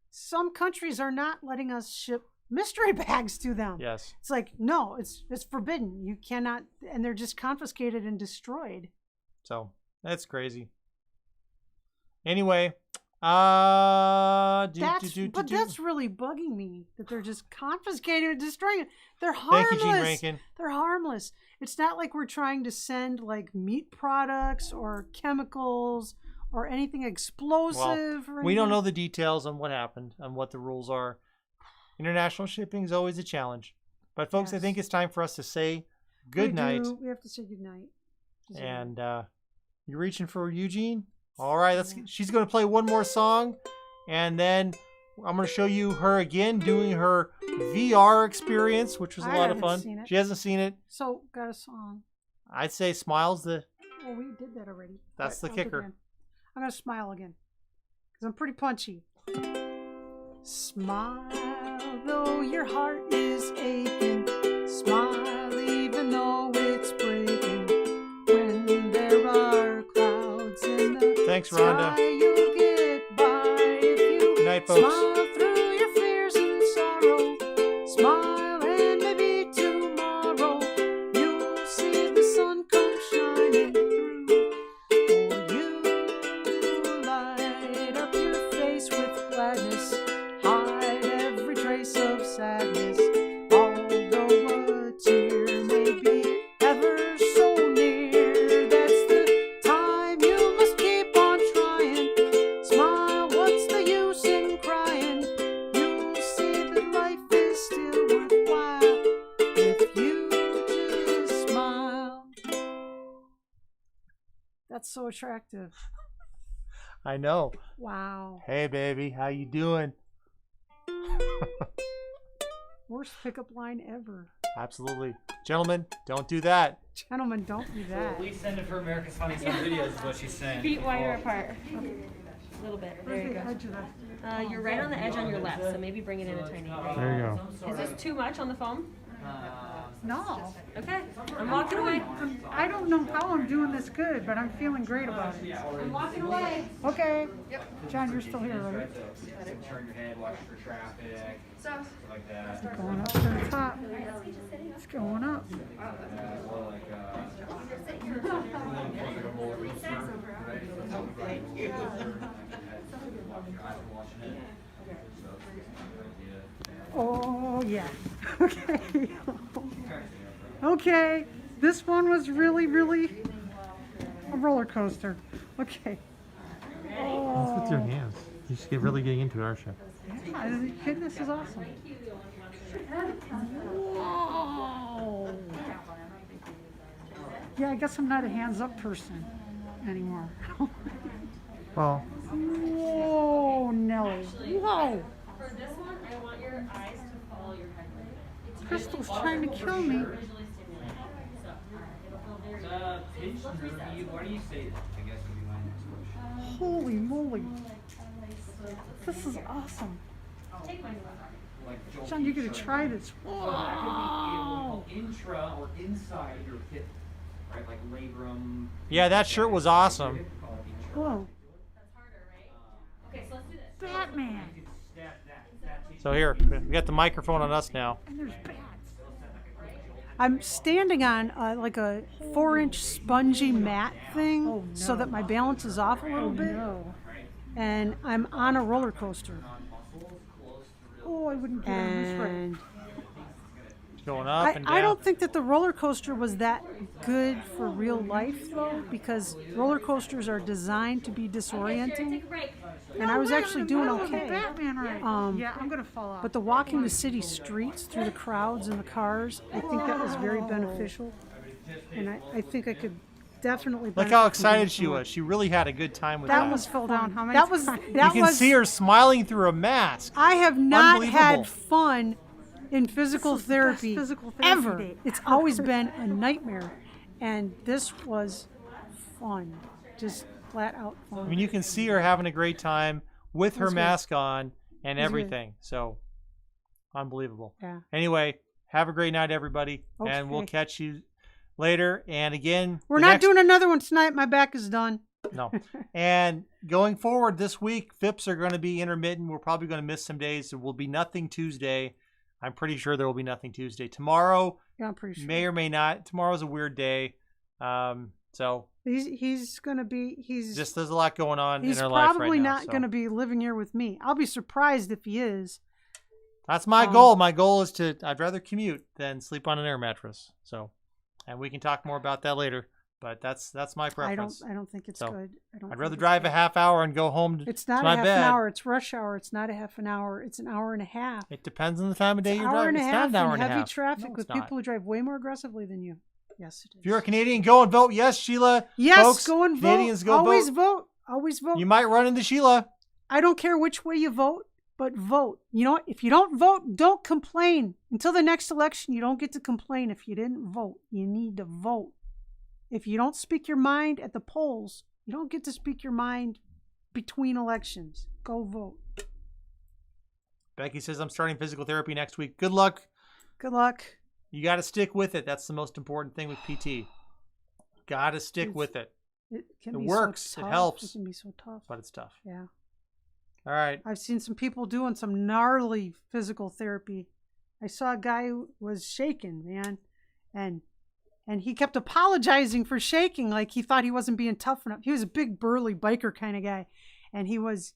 Speaker 7: Some countries are not letting us ship mystery bags to them.
Speaker 5: Yes.
Speaker 7: It's like, no, it's forbidden. You cannot, and they're just confiscated and destroyed.
Speaker 5: So that's crazy. Anyway, that's
Speaker 7: That's really bugging me that they're just confiscating and destroying it. They're
Speaker 5: Thank
Speaker 7: harmless.
Speaker 5: you, Gene Rankin.
Speaker 7: They're harmless. It's not like we're trying to send like meat products or chemicals or anything explosive. or
Speaker 5: We don't
Speaker 7: anything.
Speaker 5: know the details on what happened, on what the rules are. International shipping is always a challenge. But folks, I
Speaker 7: Yes.
Speaker 5: think it's time for us to say
Speaker 7: We
Speaker 5: good night.
Speaker 7: do. We have to say good night.
Speaker 5: And you reaching for Eugene? All right, she's going to play one more song, and then I'm going to show you her again doing her VR experience, which was a
Speaker 7: I
Speaker 5: lot of
Speaker 7: haven't
Speaker 5: fun.
Speaker 7: seen it.
Speaker 5: She hasn't seen it.
Speaker 7: So got a song.
Speaker 5: I'd say Smile's the.
Speaker 7: Well, we did that already.
Speaker 5: That's
Speaker 7: All
Speaker 5: the
Speaker 7: right, I'll do it
Speaker 5: kicker.
Speaker 7: again. I'm gonna smile again because I'm pretty punchy. Smile though your heart is aching. Smile even though it's breaking. When there are clouds in the
Speaker 5: Thanks, Rhonda.
Speaker 7: sky, you'll get by if you
Speaker 5: night, folks.
Speaker 4: Smile through your fears and sorrow. Smile and maybe tomorrow you'll see the sun come shining through. For you light up your face with gladness, hide every trace of sadness. Although a tear may be ever so near, that's the time you must keep on trying. Smile, what's the use in crying? You'll see that life is still worthwhile if you just smile. That's so attractive.
Speaker 5: I know.
Speaker 4: Wow.
Speaker 5: Hey, baby, how you doing?
Speaker 4: Worst pickup line ever.
Speaker 5: Absolutely. Gentlemen, don't do that.
Speaker 4: Gentlemen, don't do that.
Speaker 1: We send it for America's Funniest Home Videos is what she's saying.
Speaker 2: Feet wider apart. A little bit. There you go. You're right on the edge on your left, so maybe bring it in a tiny bit.
Speaker 3: There you go.
Speaker 2: Is this too much on the foam?
Speaker 7: No.
Speaker 2: Okay, I'm walking away.
Speaker 7: I don't know how I'm doing this good, but I'm feeling great about it.
Speaker 2: I'm walking away.
Speaker 7: Okay. John, you're still here, right?
Speaker 1: Turn your head, watch for traffic, stuff like that.
Speaker 7: Going up to the top. It's going up.
Speaker 1: Or
Speaker 7: Oh, yeah. Okay. Okay. This one was really, really a roller coaster. Okay.
Speaker 3: That's with your hands. You just get really getting into it, aren't you?
Speaker 7: Yeah, this is awesome. Whoa. Yeah, I guess I'm not a hands-up person anymore.
Speaker 3: Well,
Speaker 7: Whoa, Nelly. Whoa.
Speaker 2: For this one, I want your eyes to follow your head.
Speaker 7: Crystal's trying to kill me.
Speaker 1: pinch nervy. What do you say? I guess would be my next question.
Speaker 7: Holy moly. This is awesome.
Speaker 1: Like jolt
Speaker 7: John, you're going
Speaker 1: each
Speaker 7: to
Speaker 1: other.
Speaker 7: try this.
Speaker 1: So that could be intra or inside your hip, right? Like labrum.
Speaker 5: Yeah, that shirt was awesome.
Speaker 7: Whoa.
Speaker 2: That's harder, right? Okay, so let's do this.
Speaker 7: Batman.
Speaker 5: So here, we got the microphone on us now.
Speaker 7: And there's bats. I'm standing on like a 4-inch spongy mat thing so that my balance is off a little bit. And I'm on a roller coaster. Oh, I wouldn't get on this right.
Speaker 5: Going up and down.
Speaker 7: I don't think that the roller coaster was that good for real life, though, because roller coasters are designed to be disorienting.
Speaker 2: Take a break.
Speaker 7: And I was actually doing okay. Batman, right? Yeah, I'm gonna fall off.
Speaker 5: Oh,
Speaker 7: But the walking the city streets through the crowds and the cars, I think that was very beneficial. And I think I could definitely.
Speaker 5: Look
Speaker 7: benefit
Speaker 5: how
Speaker 7: from
Speaker 5: excited
Speaker 7: doing
Speaker 5: she
Speaker 7: more.
Speaker 5: was. She really had a good time with
Speaker 7: That
Speaker 5: that.
Speaker 7: was
Speaker 4: Fell down how many
Speaker 7: That was
Speaker 4: times?
Speaker 5: You
Speaker 7: that
Speaker 5: can
Speaker 7: was.
Speaker 5: see her smiling through a mask.
Speaker 7: I have not
Speaker 5: Unbelievable.
Speaker 7: had fun in physical
Speaker 4: This is the best
Speaker 7: therapy,
Speaker 4: physical therapy
Speaker 7: ever.
Speaker 4: date
Speaker 7: It's always been a nightmare, and this was fun, just flat out
Speaker 5: I
Speaker 7: fun.
Speaker 5: mean, you can see her having a great time with her
Speaker 7: That's good.
Speaker 5: mask on and
Speaker 7: That's good.
Speaker 5: everything. So, unbelievable.
Speaker 7: Yeah.
Speaker 5: Anyway, have a great night, everybody, and we'll
Speaker 7: Okay.
Speaker 5: catch you later. And again,
Speaker 7: We're
Speaker 5: the
Speaker 7: not
Speaker 5: next-
Speaker 7: doing another one tonight. My back is done.
Speaker 5: No. And going forward this week, FIPS are going to be intermittent. We're probably going to miss some days. There will be nothing Tuesday. I'm pretty sure there will be nothing Tuesday. Tomorrow
Speaker 7: Yeah, I'm pretty sure.
Speaker 5: may or may not. Tomorrow's a weird day. So
Speaker 7: He's gonna be.
Speaker 5: just there's a lot going on
Speaker 7: He's
Speaker 5: in our life right
Speaker 7: probably
Speaker 5: now.
Speaker 7: not
Speaker 5: so.
Speaker 7: gonna be living here with me. I'll be surprised if he is.
Speaker 5: That's my goal. My goal is I'd rather commute than sleep on an air mattress. So, and we can talk more about that later. But that's my preference.
Speaker 7: I don't think it's
Speaker 5: So,
Speaker 7: good.
Speaker 5: I'd rather drive a half hour and go home to
Speaker 7: It's not
Speaker 5: my
Speaker 7: a half
Speaker 5: bed.
Speaker 7: an hour. It's rush hour. It's not a half an hour. It's an hour and a half.
Speaker 5: It depends on the time of day
Speaker 7: It's an
Speaker 5: you're
Speaker 7: hour
Speaker 5: driving.
Speaker 7: and a
Speaker 5: It's
Speaker 7: half
Speaker 5: not an hour
Speaker 7: in
Speaker 5: and a
Speaker 7: heavy
Speaker 5: half.
Speaker 7: traffic
Speaker 5: No,
Speaker 7: with
Speaker 5: it's not.
Speaker 7: people who drive way more aggressively than you. Yes, it is.
Speaker 5: If you're a Canadian, go and vote. Yes, Sheila.
Speaker 7: Yes,
Speaker 5: Folks,
Speaker 7: go and
Speaker 5: Canadians,
Speaker 7: vote.
Speaker 5: go
Speaker 7: Always
Speaker 5: vote.
Speaker 7: vote. Always vote.
Speaker 5: You might run into Sheila.
Speaker 7: I don't care which way you vote, but vote. You know what? If you don't vote, don't complain. Until the next election, you don't get to complain if you didn't vote. You need to vote. If you don't speak your mind at the polls, you don't get to speak your mind between elections. Go vote.
Speaker 5: Becky says, I'm starting physical therapy next week. Good luck.
Speaker 7: Good luck.
Speaker 5: You got to stick with it. That's the most important thing with PT. Got to stick with it.
Speaker 7: It can
Speaker 5: It
Speaker 7: be
Speaker 5: works.
Speaker 7: So
Speaker 5: It
Speaker 7: tough.
Speaker 5: helps.
Speaker 7: It can be so tough.
Speaker 5: But it's tough.
Speaker 7: Yeah.
Speaker 5: All right.
Speaker 7: I've seen some people doing some gnarly physical therapy. I saw a guy who was shaking, man, and he kept apologizing for shaking, like he thought he wasn't being tough enough. He was a big, burly biker kind of guy, and he was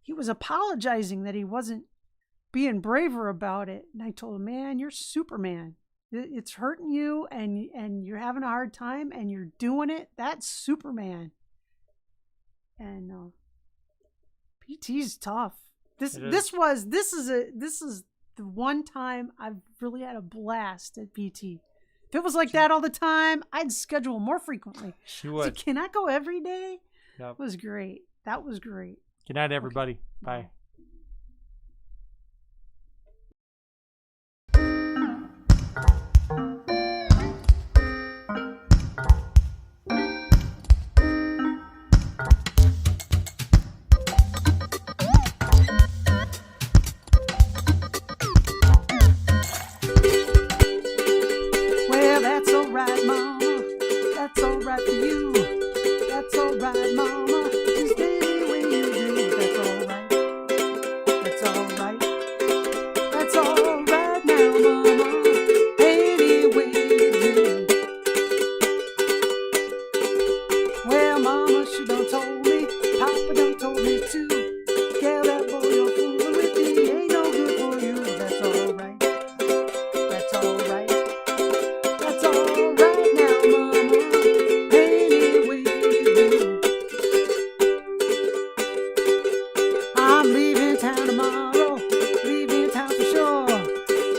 Speaker 7: apologizing that he wasn't being braver about it. And I told him, man, you're Superman. It's hurting you, and you're having a hard time, and you're doing it. That's Superman. And PT's tough. This is the one time I've really had a blast at PT. If it was like that all the time, I'd schedule more frequently.
Speaker 5: She would.
Speaker 7: So can I go every day?
Speaker 5: Yep.
Speaker 7: It was great. That was great.
Speaker 5: Good night, everybody.
Speaker 7: Okay.
Speaker 5: Bye.
Speaker 7: Well, that's all right, Mama. That's all right for you. That's all right, Mama. Just any way you do. That's all right. That's all right. That's all right now, Mama. Any way you do. Well, Mama, she done told me. Papa done told me too. Yeah, that boy you're fooling with me ain't no good for you. That's all right. That's all right. That's all right now, Mama. Any way you do. I'm leaving town tomorrow. Leaving town for sure.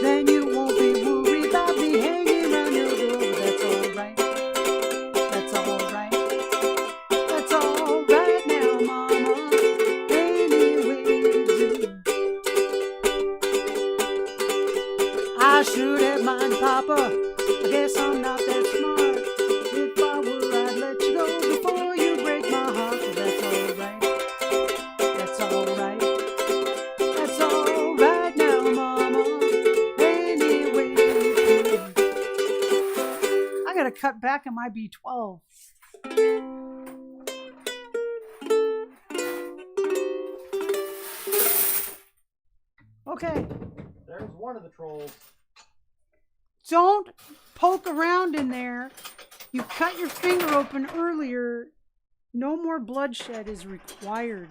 Speaker 7: Then you won't be worried about me hanging around your door. That's all right. That's all right. That's all right now, Mama. Any way you do. I should have minded, Papa. I guess I'm not that smart. If I were, I'd let you go before you break my heart. But that's all right. That's all right. That's all right now, Mama. Any way you do. I gotta cut back on my B12. Okay.
Speaker 5: There's one of the trolls.
Speaker 7: Don't poke around in there. You cut your finger open earlier. No more bloodshed is required.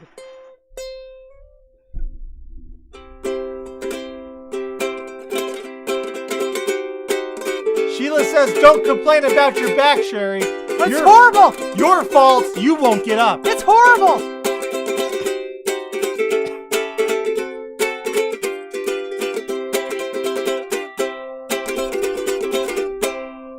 Speaker 5: Sheila says, don't complain about your back, Sherry.
Speaker 7: It's horrible.
Speaker 5: Your fault. You won't get up.
Speaker 7: It's horrible.